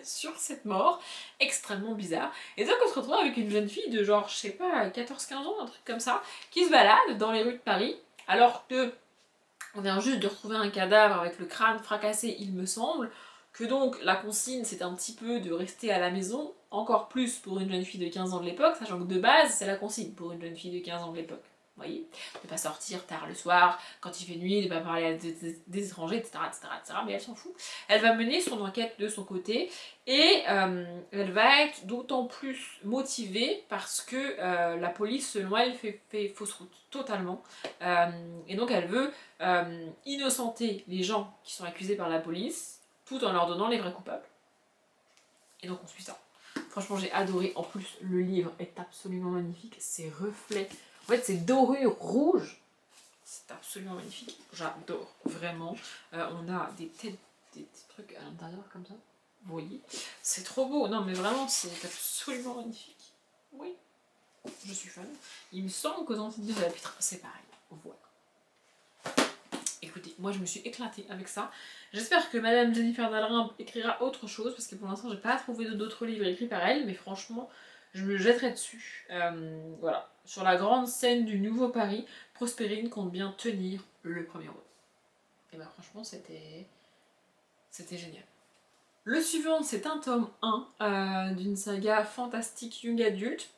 sur cette mort extrêmement bizarre. Et donc on se retrouve avec une jeune fille de genre, je sais pas, 14-15 ans, un truc comme ça, qui se balade dans les rues de Paris, alors que on vient juste de retrouver un cadavre avec le crâne fracassé, il me semble, que donc la consigne c'est un petit peu de rester à la maison, encore plus pour une jeune fille de 15 ans de l'époque, sachant que de base c'est la consigne pour une jeune fille de 15 ans de l'époque. Vous voyez, de pas sortir tard le soir, quand il fait nuit, de pas parler à des étrangers, etc., etc., mais elle s'en fout. Elle va mener son enquête de son côté, et elle va être d'autant plus motivée parce que la police, selon elle, fait fausse route, totalement. Et donc elle veut innocenter les gens qui sont accusés par la police, tout en leur donnant les vrais coupables. Et donc on suit ça. Franchement j'ai adoré, en plus le livre est absolument magnifique, ses reflets, en fait c'est dorure rouge, c'est absolument magnifique, j'adore, vraiment. On a des petits trucs à l'intérieur comme ça, vous voyez, c'est trop beau, non mais vraiment c'est absolument magnifique, oui, je suis fan. Il me semble qu'aux Antilles de la Pitre c'est pareil, voilà. Écoutez, moi je me suis éclatée avec ça. J'espère que Madame Jennifer Dalrympe écrira autre chose, parce que pour l'instant j'ai pas trouvé d'autres livres écrits par elle, mais franchement je me jetterai dessus. Voilà. Sur la grande scène du Nouveau Paris, Prospérine compte bien tenir le premier rôle. Et bah franchement c'était génial. Le suivant c'est un tome 1 d'une saga fantastique young adulte.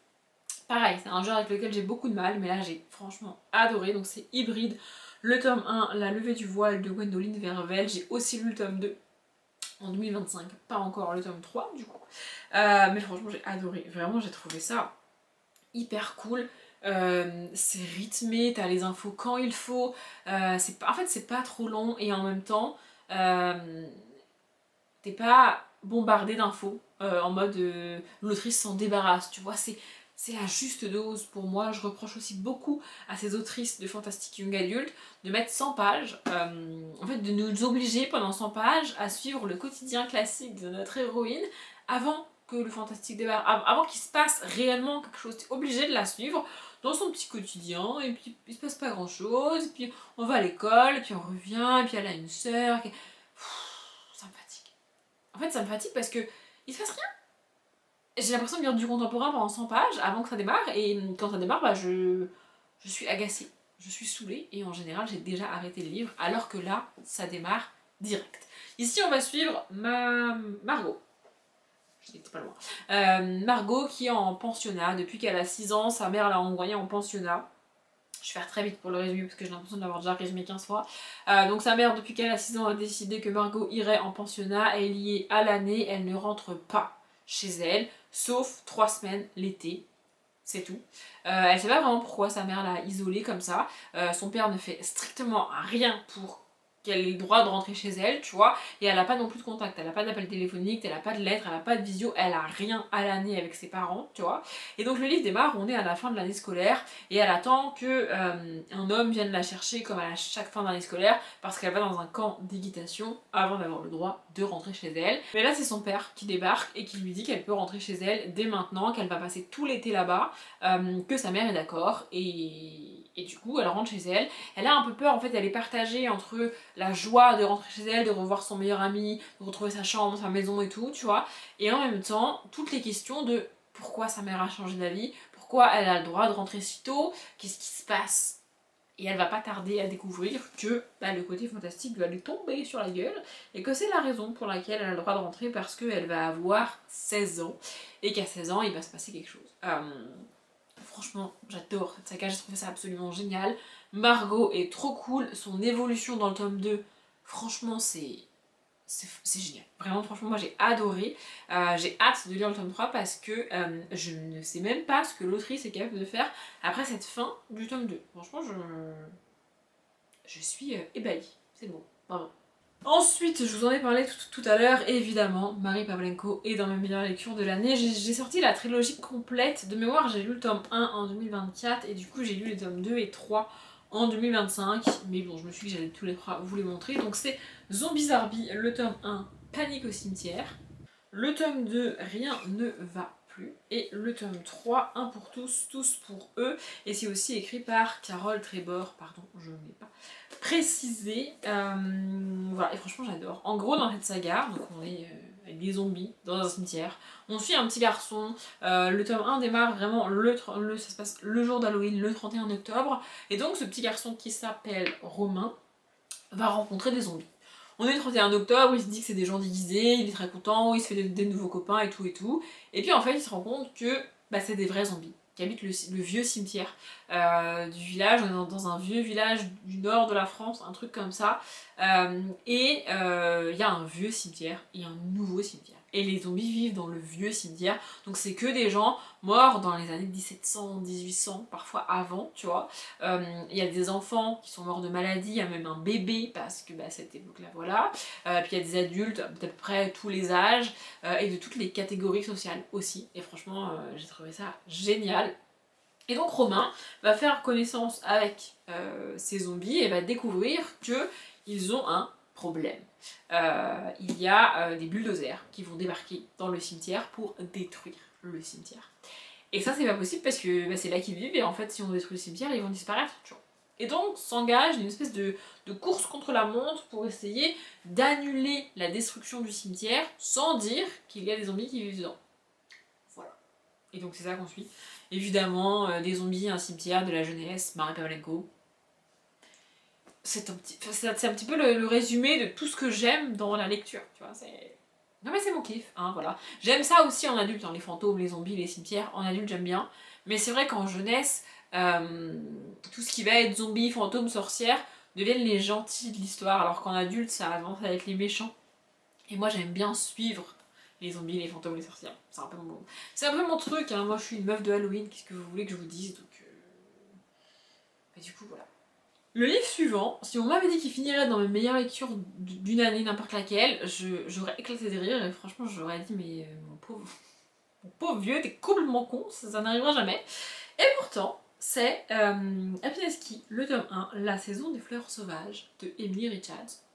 Pareil, c'est un genre avec lequel j'ai beaucoup de mal, mais là j'ai franchement adoré, donc c'est Hybride. Le tome 1, La levée du voile de Gwendoline Vervel. J'ai aussi lu le tome 2 en 2025, pas encore le tome 3 du coup. Mais franchement j'ai adoré, vraiment j'ai trouvé ça hyper cool. C'est rythmé, t'as les infos quand il faut. En fait c'est pas trop long, et en même temps t'es pas bombardé d'infos en mode l'autrice s'en débarrasse, tu vois, c'est la juste dose pour moi. Je reproche aussi beaucoup à ces autrices de fantastique young adulte de mettre 100 pages, en fait de nous obliger pendant 100 pages à suivre le quotidien classique de notre héroïne avant que le fantastique débarque, avant qu'il se passe réellement quelque chose. T'es obligé de la suivre dans son petit quotidien, et puis il se passe pas grand chose, et puis on va à l'école, et puis on revient, et puis elle a une sœur. Ça me fatigue. En fait ça me fatigue parce que il se passe rien. J'ai l'impression de lire du contemporain pendant 100 pages avant que ça démarre, et quand ça démarre, bah, je suis agacée, je suis saoulée, et en général j'ai déjà arrêté le livre, alors que là, ça démarre direct. Ici on va suivre Margot. J'étais pas loin. Margot qui est en pensionnat depuis qu'elle a 6 ans, sa mère l'a envoyée en pensionnat. Je vais faire très vite pour le résumer parce que j'ai l'impression de l'avoir déjà résumé 15 fois. Donc sa mère, depuis qu'elle a 6 ans, a décidé que Margot irait en pensionnat. Elle y est à l'année, elle ne rentre pas chez elle, sauf 3 semaines l'été. C'est tout. Elle sait pas vraiment pourquoi sa mère l'a isolée comme ça. Son père ne fait strictement rien pour qu'elle ait le droit de rentrer chez elle, tu vois, et elle a pas non plus de contact, elle a pas d'appel téléphonique, elle a pas de lettres, elle a pas de visio, elle a rien à l'année avec ses parents, tu vois. Et donc le livre démarre, on est à la fin de l'année scolaire, et elle attend que un homme vienne la chercher comme à chaque fin d'année scolaire, parce qu'elle va dans un camp d'équitation avant d'avoir le droit de rentrer chez elle. Mais là c'est son père qui débarque et qui lui dit qu'elle peut rentrer chez elle dès maintenant, qu'elle va passer tout l'été là-bas, que sa mère est d'accord, et du coup elle rentre chez elle. Elle a un peu peur, en fait elle est partagée entre la joie de rentrer chez elle, de revoir son meilleur ami, de retrouver sa chambre, sa maison et tout, tu vois, et en même temps toutes les questions de pourquoi sa mère a changé d'avis, pourquoi elle a le droit de rentrer si tôt, qu'est-ce qui se passe. Et elle va pas tarder à découvrir que le côté fantastique va lui tomber sur la gueule, et que c'est la raison pour laquelle elle a le droit de rentrer, parce qu'elle va avoir 16 ans, et qu'à 16 ans il va se passer quelque chose. Franchement, j'adore cette saga, j'ai trouvé ça absolument génial. Margot est trop cool, son évolution dans le tome 2, franchement c'est génial. Vraiment, franchement, moi j'ai adoré. J'ai hâte de lire le tome 3 parce que je ne sais même pas ce que l'autrice est capable de faire après cette fin du tome 2. Franchement, je suis ébahie. C'est bon, vraiment. Ensuite, je vous en ai parlé tout à l'heure, évidemment, Marie Pavlenko est dans mes meilleures lectures de l'année. J'ai sorti la trilogie complète. De mémoire, j'ai lu le tome 1 en 2024 et du coup j'ai lu les tomes 2 et 3 en 2025. Mais bon, je me suis dit que j'allais tous les trois vous les montrer. Donc c'est Zombies Arby, le tome 1, Panique au cimetière. Le tome 2, Rien ne va plus. Et le tome 3, Un pour tous, tous pour eux. Et c'est aussi écrit par Carole Trébor. Pardon, je n'ai pas précisé. Voilà, et franchement j'adore. En gros, dans cette saga, donc on est avec des zombies dans un cimetière. On suit un petit garçon. Le tome 1 démarre vraiment, ça se passe le jour d'Halloween, le 31 octobre. Et donc ce petit garçon qui s'appelle Romain va rencontrer des zombies. On est le 31 octobre, il se dit que c'est des gens déguisés, il est très content, il se fait des nouveaux copains et tout et tout. Et puis en fait il se rend compte que c'est des vrais zombies qui habitent le vieux cimetière du village. On est dans un vieux village du nord de la France, un truc comme ça. Il y a un vieux cimetière et un nouveau cimetière. Et les zombies vivent dans le vieux cimetière. Donc c'est que des gens morts dans les années 1700, 1800, parfois avant, tu vois. Il y a des enfants qui sont morts de maladie, il y a même un bébé, parce que cette époque-là, voilà. Puis il y a des adultes, d'à peu près tous les âges, et de toutes les catégories sociales aussi. Et franchement, j'ai trouvé ça génial. Et donc Romain va faire connaissance avec ces zombies et va découvrir qu'ils ont un problème. Il y a des bulldozers qui vont débarquer dans le cimetière pour détruire le cimetière. Et ça c'est pas possible parce que c'est là qu'ils vivent et en fait si on détruit le cimetière ils vont disparaître, tu vois. Et donc s'engage une espèce de course contre la montre pour essayer d'annuler la destruction du cimetière sans dire qu'il y a des zombies qui vivent dedans. Voilà. Et donc c'est ça qu'on suit. Évidemment, des zombies, un cimetière, de la jeunesse, Marie Pavlenko. C'est un petit peu le résumé de tout ce que j'aime dans la lecture, tu vois. Non mais c'est mon kiff, hein, voilà. J'aime ça aussi en adulte, hein, les fantômes, les zombies, les cimetières, en adulte j'aime bien. Mais c'est vrai qu'en jeunesse, tout ce qui va être zombies, fantômes, sorcières, deviennent les gentils de l'histoire, alors qu'en adulte ça avance avec les méchants. Et moi j'aime bien suivre les zombies, les fantômes, les sorcières. C'est un peu mon truc, hein. Moi je suis une meuf de Halloween, qu'est-ce que vous voulez que je vous dise, donc... du coup voilà. Le livre suivant, si on m'avait dit qu'il finirait dans mes meilleures lectures d'une année, n'importe laquelle, j'aurais éclaté de rire et franchement j'aurais dit mais mon pauvre vieux, t'es complètement con, ça n'arrivera jamais. Et pourtant, c'est Happiness Key, le tome 1, La saison des fleurs sauvages de Emily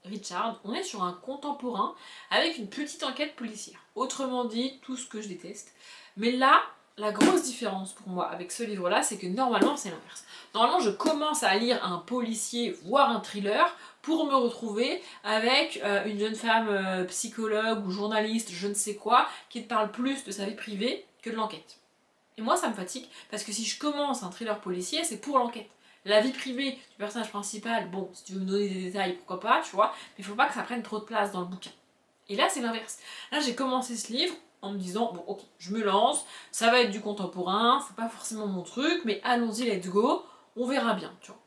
Richard. On est sur un contemporain avec une petite enquête policière. Autrement dit, tout ce que je déteste. Mais là, la grosse différence pour moi avec ce livre-là, c'est que normalement c'est l'inverse. Normalement, je commence à lire un policier, voire un thriller, pour me retrouver avec une jeune femme psychologue ou journaliste, je ne sais quoi, qui te parle plus de sa vie privée que de l'enquête. Et moi, ça me fatigue, parce que si je commence un thriller policier, c'est pour l'enquête. La vie privée du personnage principal, bon, si tu veux me donner des détails, pourquoi pas, tu vois, mais il faut pas que ça prenne trop de place dans le bouquin. Et là, c'est l'inverse. Là, j'ai commencé ce livre en me disant, bon, ok, je me lance, ça va être du contemporain, c'est pas forcément mon truc, mais allons-y, let's go, on verra bien, tu vois.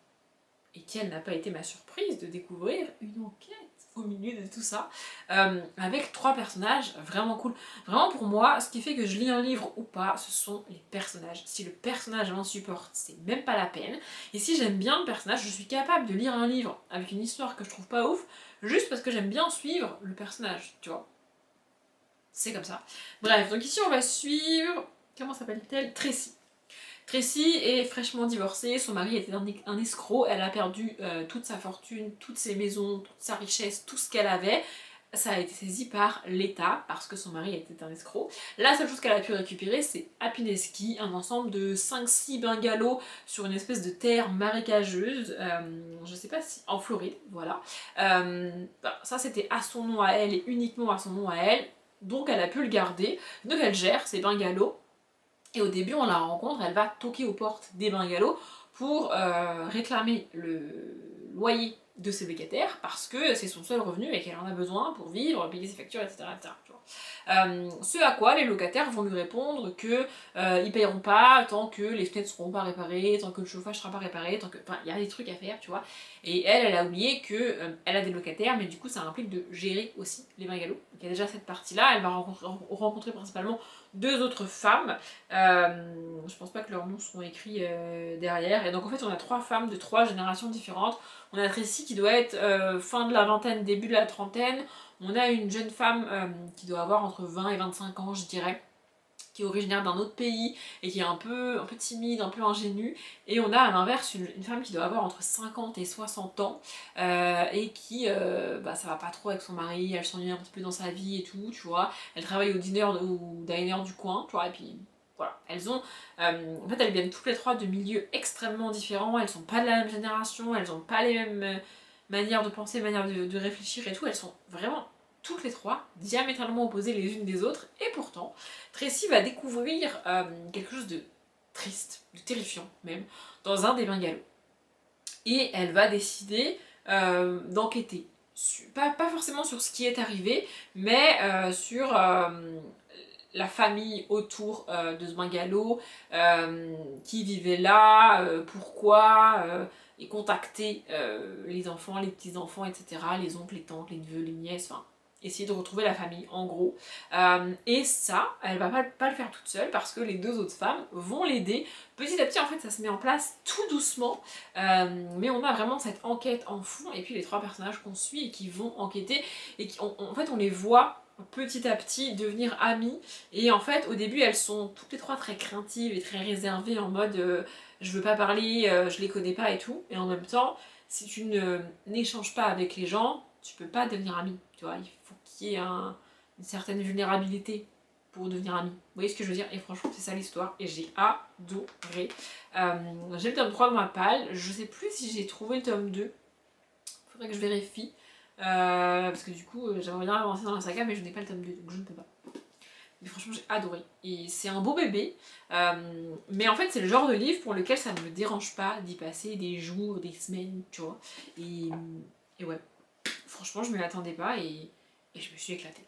Et quelle n'a pas été ma surprise de découvrir une enquête au milieu de tout ça, avec 3 personnages vraiment cool. Vraiment pour moi, ce qui fait que je lis un livre ou pas, ce sont les personnages. Si le personnage m'insupporte, c'est même pas la peine. Et si j'aime bien le personnage, je suis capable de lire un livre avec une histoire que je trouve pas ouf, juste parce que j'aime bien suivre le personnage, tu vois. C'est comme ça. Bref, donc ici on va suivre... Comment s'appelle-t-elle? Tracy. Tracy est fraîchement divorcée, son mari était un escroc, elle a perdu toute sa fortune, toutes ses maisons, toute sa richesse, tout ce qu'elle avait. Ça a été saisi par l'État parce que son mari était un escroc. La seule chose qu'elle a pu récupérer, c'est Happiness Key, un ensemble de 5-6 bungalows sur une espèce de terre marécageuse, je sais pas si en Floride, voilà. Ça c'était à son nom à elle et uniquement à son nom à elle, donc elle a pu le garder. Donc elle gère ces bungalows. Et au début, on la rencontre, elle va toquer aux portes des bungalows pour réclamer le loyer de ses locataires parce que c'est son seul revenu et qu'elle en a besoin pour vivre, payer ses factures, etc. Tu vois. Ce à quoi les locataires vont lui répondre que ils payeront pas tant que les fenêtres seront pas réparées, tant que le chauffage sera pas réparé, tant que... Enfin, il y a des trucs à faire, tu vois. Et elle a oublié que elle a des locataires, mais du coup ça implique de gérer aussi les bungalows. Donc il y a déjà cette partie-là, elle va rencontrer principalement 2 autres femmes. Je pense pas que leurs noms seront écrits derrière. Et donc en fait on a 3 femmes de 3 générations différentes. On a Tracy qui doit être fin de la vingtaine, début de la trentaine. On a une jeune femme qui doit avoir entre 20 et 25 ans je dirais. qui est originaire d'un autre pays et qui est un peu timide, un peu ingénue. Et on a à l'inverse une femme qui doit avoir entre 50 et 60 ans et qui, ça va pas trop avec son mari, elle s'ennuie un petit peu dans sa vie et tout, tu vois. Elle travaille au diner du coin, tu vois, et puis voilà. Elles ont, en fait, elles viennent toutes les trois de milieux extrêmement différents, elles sont pas de la même génération, elles ont pas les mêmes manières de penser, manières de réfléchir et tout, elles sont vraiment toutes les trois diamétralement opposées les unes des autres, et pourtant Tracy va découvrir quelque chose de triste, de terrifiant même, dans un des bungalows. Et elle va décider d'enquêter. Pas forcément sur ce qui est arrivé, mais sur la famille autour de ce bungalow, qui vivait là, pourquoi, et contacter les enfants, les petits-enfants, etc., les oncles, les tantes, les neveux, les nièces, enfin, essayer de retrouver la famille en gros. Et ça, elle va pas le faire toute seule parce que les deux autres femmes vont l'aider. Petit à petit, en fait, ça se met en place tout doucement, mais on a vraiment cette enquête en fond, et puis les trois personnages qu'on suit et qui vont enquêter, et en fait, on les voit petit à petit devenir amies, et en fait, au début, elles sont toutes les trois très craintives et très réservées, en mode je veux pas parler, je les connais pas et tout, et en même temps, si tu n'échanges pas avec les gens, tu peux pas devenir ami, tu vois, il faut qu'il y ait une certaine vulnérabilité pour devenir ami. Vous voyez ce que je veux dire? Et franchement, c'est ça l'histoire, et j'ai adoré. J'ai le tome 3 dans ma palle, je sais plus si j'ai trouvé le tome 2, faudrait que je vérifie, parce que du coup, j'aimerais bien avancer dans la saga, mais je n'ai pas le tome 2, donc je ne peux pas. Mais franchement, j'ai adoré. Et c'est un beau bébé, mais en fait, c'est le genre de livre pour lequel ça ne me dérange pas d'y passer des jours, des semaines, tu vois. Et ouais, franchement, je ne m'y attendais pas, et je me suis éclatée.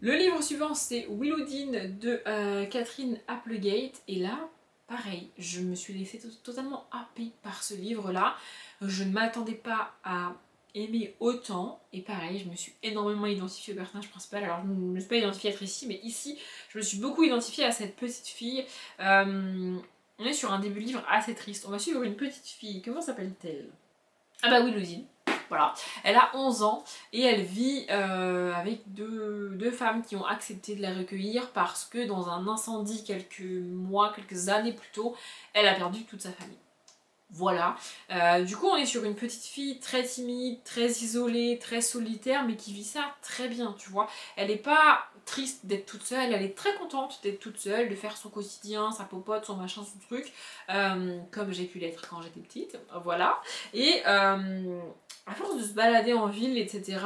Le livre suivant, c'est Willowdene de Catherine Applegate, et là, pareil, je me suis laissée totalement happée par ce livre-là. Je ne m'attendais pas à aimer autant, et pareil, je me suis énormément identifiée au personnage principal. Alors, je ne me suis pas identifiée à Tracy, mais ici, je me suis beaucoup identifiée à cette petite fille. On est sur un début de livre assez triste. On va suivre une petite fille. Comment s'appelle-t-elle? Ah bah Willowdene. Voilà, elle a 11 ans et elle vit avec deux femmes qui ont accepté de la recueillir parce que dans un incendie quelques années plus tôt, elle a perdu toute sa famille. Voilà, du coup on est sur une petite fille très timide, très isolée, très solitaire, mais qui vit ça très bien, tu vois. Elle n'est pas triste d'être toute seule, elle est très contente d'être toute seule, de faire son quotidien, sa popote, son machin, son truc, comme j'ai pu l'être quand j'étais petite, voilà. Et à force de se balader en ville, etc.,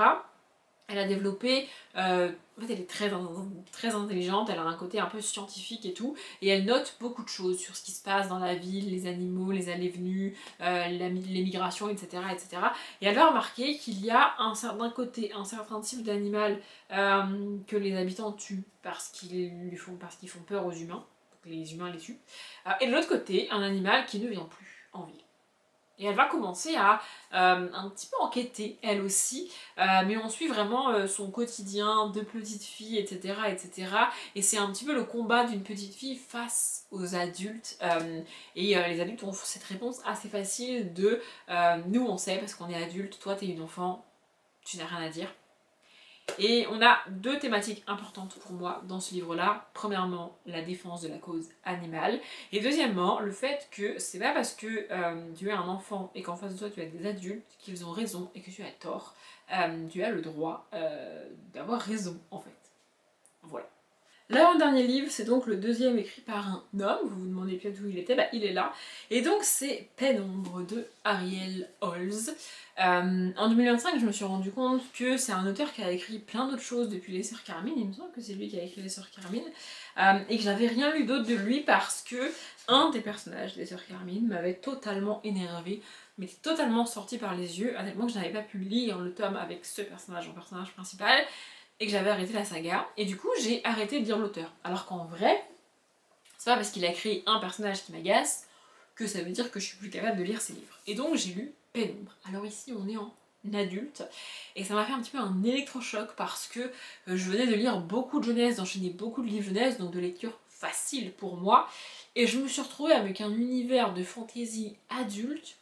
elle a développé, en fait elle est très intelligente, elle a un côté un peu scientifique et tout, et elle note beaucoup de choses sur ce qui se passe dans la ville, les animaux, les allées-venues, les migrations, etc., etc. Et elle va remarquer qu'il y a d'un côté un certain type d'animal que les habitants tuent parce qu'ils font peur aux humains, donc les humains les tuent, et de l'autre côté un animal qui ne vient plus en ville. Et elle va commencer à un petit peu enquêter, elle aussi, mais on suit vraiment son quotidien de petite fille, etc., etc. Et c'est un petit peu le combat d'une petite fille face aux adultes. Et les adultes ont cette réponse assez facile de nous on sait parce qu'on est adulte, toi t'es une enfant, tu n'as rien à dire. Et on a deux thématiques importantes pour moi dans ce livre-là. Premièrement, la défense de la cause animale. Et deuxièmement, le fait que c'est pas parce que tu es un enfant et qu'en face de toi tu as des adultes qu'ils ont raison et que tu as tort. Tu as le droit d'avoir raison en fait. Voilà. L'avant-dernier livre, c'est donc le deuxième écrit par un homme, vous vous demandez peut-être où il était, bah il est là. Et donc c'est Pénombre de Ariel Holz. En 2025, je me suis rendu compte que c'est un auteur qui a écrit plein d'autres choses depuis Les Sœurs Carmine, il me semble que c'est lui qui a écrit Les Sœurs Carmine, et que j'avais rien lu d'autre de lui parce que un des personnages des Sœurs Carmine m'avait totalement énervé, m'était totalement sorti par les yeux, à tel point que je n'avais pas pu lire le tome avec ce personnage en personnage principal, et que j'avais arrêté la saga, et du coup j'ai arrêté de lire l'auteur. Alors qu'en vrai, c'est pas parce qu'il a créé un personnage qui m'agace que ça veut dire que je suis plus capable de lire ses livres. Et donc j'ai lu Pénombre. Alors ici on est en adulte, et ça m'a fait un petit peu un électrochoc parce que je venais de lire beaucoup de jeunesse, d'enchaîner beaucoup de livres jeunesse, donc de lecture facile pour moi, et je me suis retrouvée avec un univers de fantasy adulte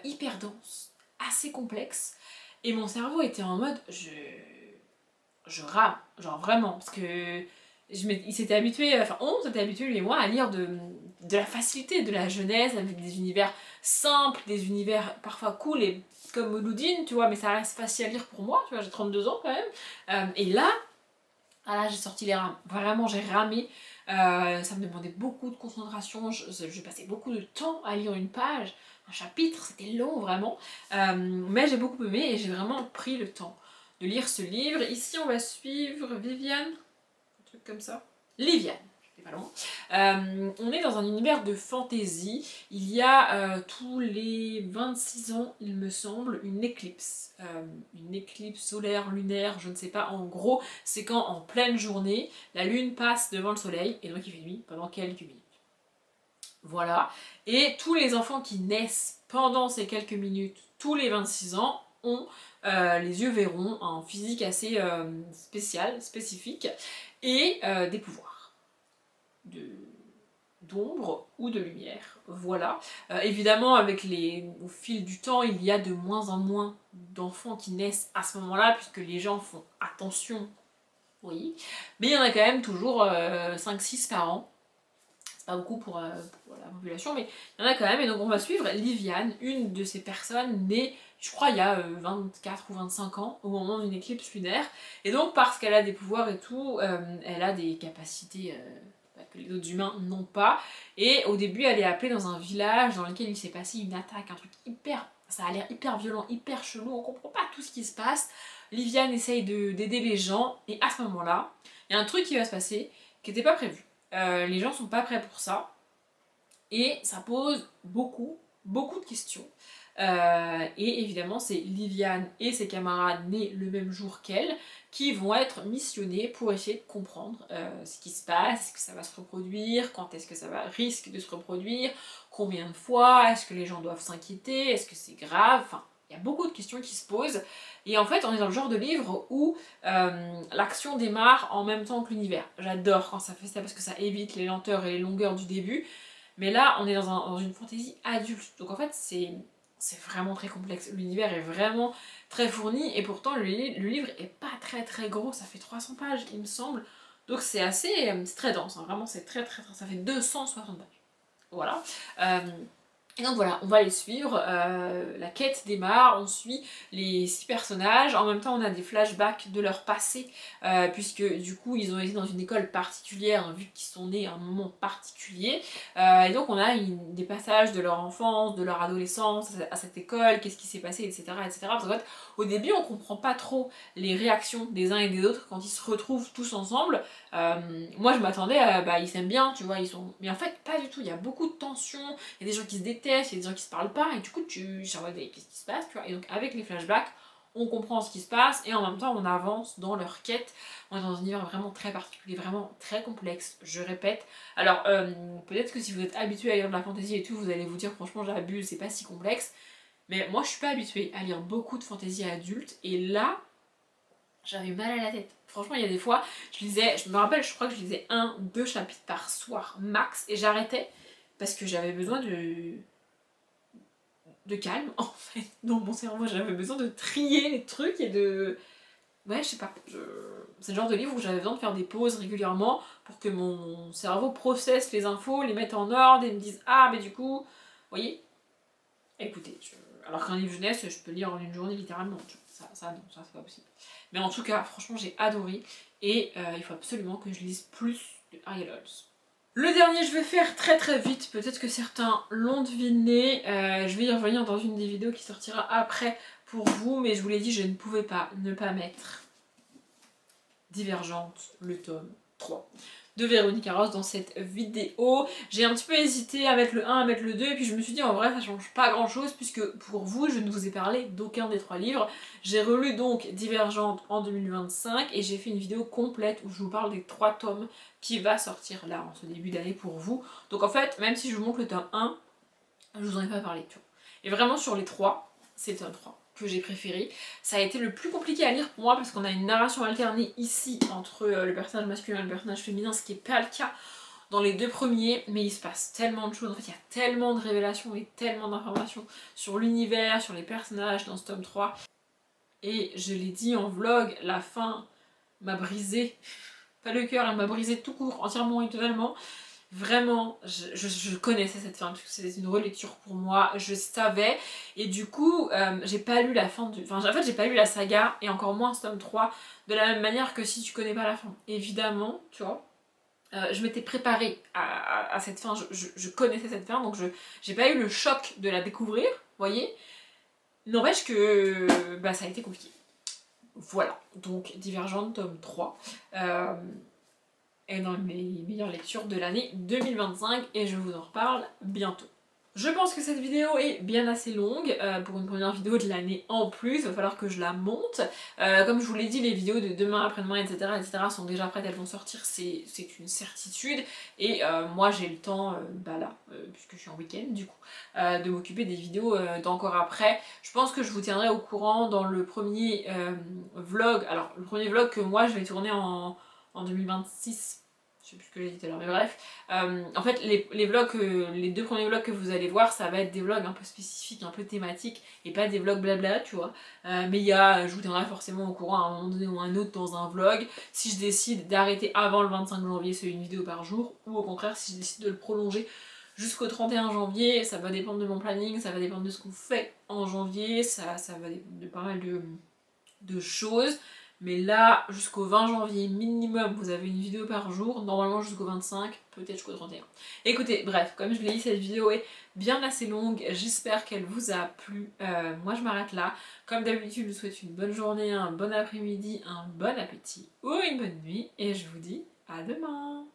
hyper dense, assez complexe, et mon cerveau était en mode je rame, genre vraiment, parce que il s'était habitué, enfin on s'était habitué lui et moi à lire de la facilité, de la jeunesse, avec des univers simples, des univers parfois cool et comme Mouloudine, tu vois, mais ça reste facile à lire pour moi, tu vois, j'ai 32 ans quand même. Et là, j'ai sorti les rames, vraiment j'ai ramé, ça me demandait beaucoup de concentration, je passais beaucoup de temps à lire une page, un chapitre, c'était long vraiment, mais j'ai beaucoup aimé et j'ai vraiment pris le temps de lire ce livre. Ici on va suivre Viviane, un truc comme ça. Liviane, j'étais pas loin. On est dans un univers de fantasy. Il y a tous les 26 ans, il me semble, une éclipse. Une éclipse solaire, lunaire, je ne sais pas. En gros, c'est quand en pleine journée, la lune passe devant le soleil et donc il fait nuit pendant quelques minutes. Voilà. Et tous les enfants qui naissent pendant ces quelques minutes, tous les 26 ans, ont les yeux verrons en physique assez spécifique, et des pouvoirs d'ombre ou de lumière. Voilà. Évidemment, au fil du temps, il y a de moins en moins d'enfants qui naissent à ce moment-là, puisque les gens font attention, oui. Mais il y en a quand même toujours 5-6 par an. C'est pas beaucoup pour la population, mais il y en a quand même. Et donc on va suivre Liviane, une de ces personnes nées, je crois, il y a 24 ou 25 ans, au moment d'une éclipse lunaire. Et donc, parce qu'elle a des pouvoirs et tout, elle a des capacités que les autres humains n'ont pas. Et au début, elle est appelée dans un village dans lequel il s'est passé une attaque, un truc hyper... Ça a l'air hyper violent, hyper chelou, on comprend pas tout ce qui se passe. Liviane essaye d'aider les gens, et à ce moment-là, il y a un truc qui va se passer qui n'était pas prévu. Les gens sont pas prêts pour ça, et ça pose beaucoup de questions. Et évidemment, c'est Liviane et ses camarades nés le même jour qu'elle qui vont être missionnés pour essayer de comprendre ce qui se passe, est-ce que ça va se reproduire, quand est-ce que ça risque de se reproduire, combien de fois, est-ce que les gens doivent s'inquiéter, est-ce que c'est grave, enfin, il y a beaucoup de questions qui se posent. Et en fait, on est dans le genre de livre où l'action démarre en même temps que l'univers. J'adore quand ça fait ça parce que ça évite les lenteurs et les longueurs du début. Mais là, on est dans une fantaisie adulte. Donc en fait, c'est vraiment très complexe. L'univers est vraiment très fourni et pourtant le livre est pas très gros. Ça fait 300 pages, il me semble. Donc c'est c'est très dense. Hein. Vraiment, c'est très. Ça fait 260 pages. Voilà. Et donc voilà, on va les suivre, la quête démarre, on suit les 6 personnages, en même temps on a des flashbacks de leur passé, puisque du coup ils ont été dans une école particulière, hein, vu qu'ils sont nés à un moment particulier, et donc on a des passages de leur enfance, de leur adolescence à cette école, qu'est-ce qui s'est passé, etc. Parce qu'en fait, au début on comprend pas trop les réactions des uns et des autres quand ils se retrouvent tous ensemble. Moi je m'attendais à ils s'aiment bien, tu vois, mais en fait pas du tout, il y a beaucoup de tensions, il y a des gens qui se détestent, il y a des gens qui se parlent pas, et du coup tu genre qu'est-ce qui se passe, tu vois. Et donc avec les flashbacks, on comprend ce qui se passe et en même temps on avance dans leur quête. On est dans un univers vraiment très particulier, vraiment très complexe, je répète. Alors peut-être que si vous êtes habitué à lire de la fantasy et tout, vous allez vous dire franchement j'abuse, c'est pas si complexe. Mais moi je suis pas habituée à lire beaucoup de fantasy adulte et là j'avais mal à la tête. Franchement, il y a des fois, je me rappelle, je crois que je lisais 1-2 chapitres par soir max et j'arrêtais parce que j'avais besoin de calme en fait dans mon cerveau. J'avais besoin de trier les trucs et de... Ouais, je sais pas. C'est le genre de livre où j'avais besoin de faire des pauses régulièrement pour que mon cerveau processe les infos, les mette en ordre et me dise ah, mais du coup, vous voyez, écoutez, alors qu'un livre jeunesse, je peux lire en une journée littéralement. Ça non, ça c'est pas possible. Mais en tout cas, franchement, j'ai adoré et il faut absolument que je lise plus de Ariel Holz. Le dernier, je vais faire très vite, peut-être que certains l'ont deviné, je vais y revenir dans une des vidéos qui sortira après pour vous, mais je vous l'ai dit, je ne pouvais pas ne pas mettre Divergente, le tome 3 de Véronique Arros dans cette vidéo. J'ai un petit peu hésité à mettre le 1, à mettre le 2, et puis je me suis dit en vrai ça change pas grand chose puisque pour vous je ne vous ai parlé d'aucun des 3 livres. J'ai relu donc Divergente en 2025 et j'ai fait une vidéo complète où je vous parle des 3 tomes qui va sortir là en ce début d'année pour vous. Donc en fait, même si je vous montre le tome 1, je vous en ai pas parlé. Tu vois. Et vraiment sur les 3, c'est le tome 3 que j'ai préféré. Ça a été le plus compliqué à lire pour moi parce qu'on a une narration alternée ici entre le personnage masculin et le personnage féminin, ce qui n'est pas le cas dans les 2 premiers, mais il se passe tellement de choses, en fait il y a tellement de révélations et tellement d'informations sur l'univers, sur les personnages dans ce tome 3. Et je l'ai dit en vlog, la fin m'a brisée. pas le cœur, elle m'a brisé tout court, entièrement et totalement. Vraiment, je connaissais cette fin, puisque c'était une relecture pour moi, je savais, et du coup, j'ai pas lu la fin du... Enfin, en fait, j'ai pas lu la saga, et encore moins ce tome 3, de la même manière que si tu connais pas la fin. Évidemment, tu vois, je m'étais préparée à cette fin, je connaissais cette fin, donc j'ai pas eu le choc de la découvrir, vous voyez. N'empêche que bah, ça a été compliqué. Voilà, donc Divergente, tome 3. Est dans mes meilleures lectures de l'année 2025 et je vous en reparle bientôt. Je pense que cette vidéo est bien assez longue pour une première vidéo de l'année en plus, il va falloir que je la monte. Comme je vous l'ai dit, les vidéos de demain, après-demain, etc., sont déjà prêtes, elles vont sortir, c'est une certitude. Et moi j'ai le temps, bah là, puisque je suis en week-end du coup, de m'occuper des vidéos d'encore après. Je pense que je vous tiendrai au courant dans le premier vlog, alors le premier vlog que moi je vais tourner en 2026. Je sais plus ce que j'ai dit tout à l'heure, mais bref. En fait, les vlogs, les 2 premiers vlogs que vous allez voir, ça va être des vlogs un peu spécifiques, un peu thématiques, et pas des vlogs blabla, tu vois. Mais je vous tiendrai forcément au courant à un moment donné ou un autre dans un vlog. Si je décide d'arrêter avant le 25 janvier, c'est une vidéo par jour, ou au contraire, si je décide de le prolonger jusqu'au 31 janvier, ça va dépendre de mon planning, ça va dépendre de ce qu'on fait en janvier, ça va dépendre de pas mal de choses. Mais là, jusqu'au 20 janvier minimum, vous avez une vidéo par jour. Normalement jusqu'au 25, peut-être jusqu'au 31. Écoutez, bref, comme je vous l'ai dit, cette vidéo est bien assez longue. J'espère qu'elle vous a plu. Moi, je m'arrête là. Comme d'habitude, je vous souhaite une bonne journée, un bon après-midi, un bon appétit ou une bonne nuit. Et je vous dis à demain.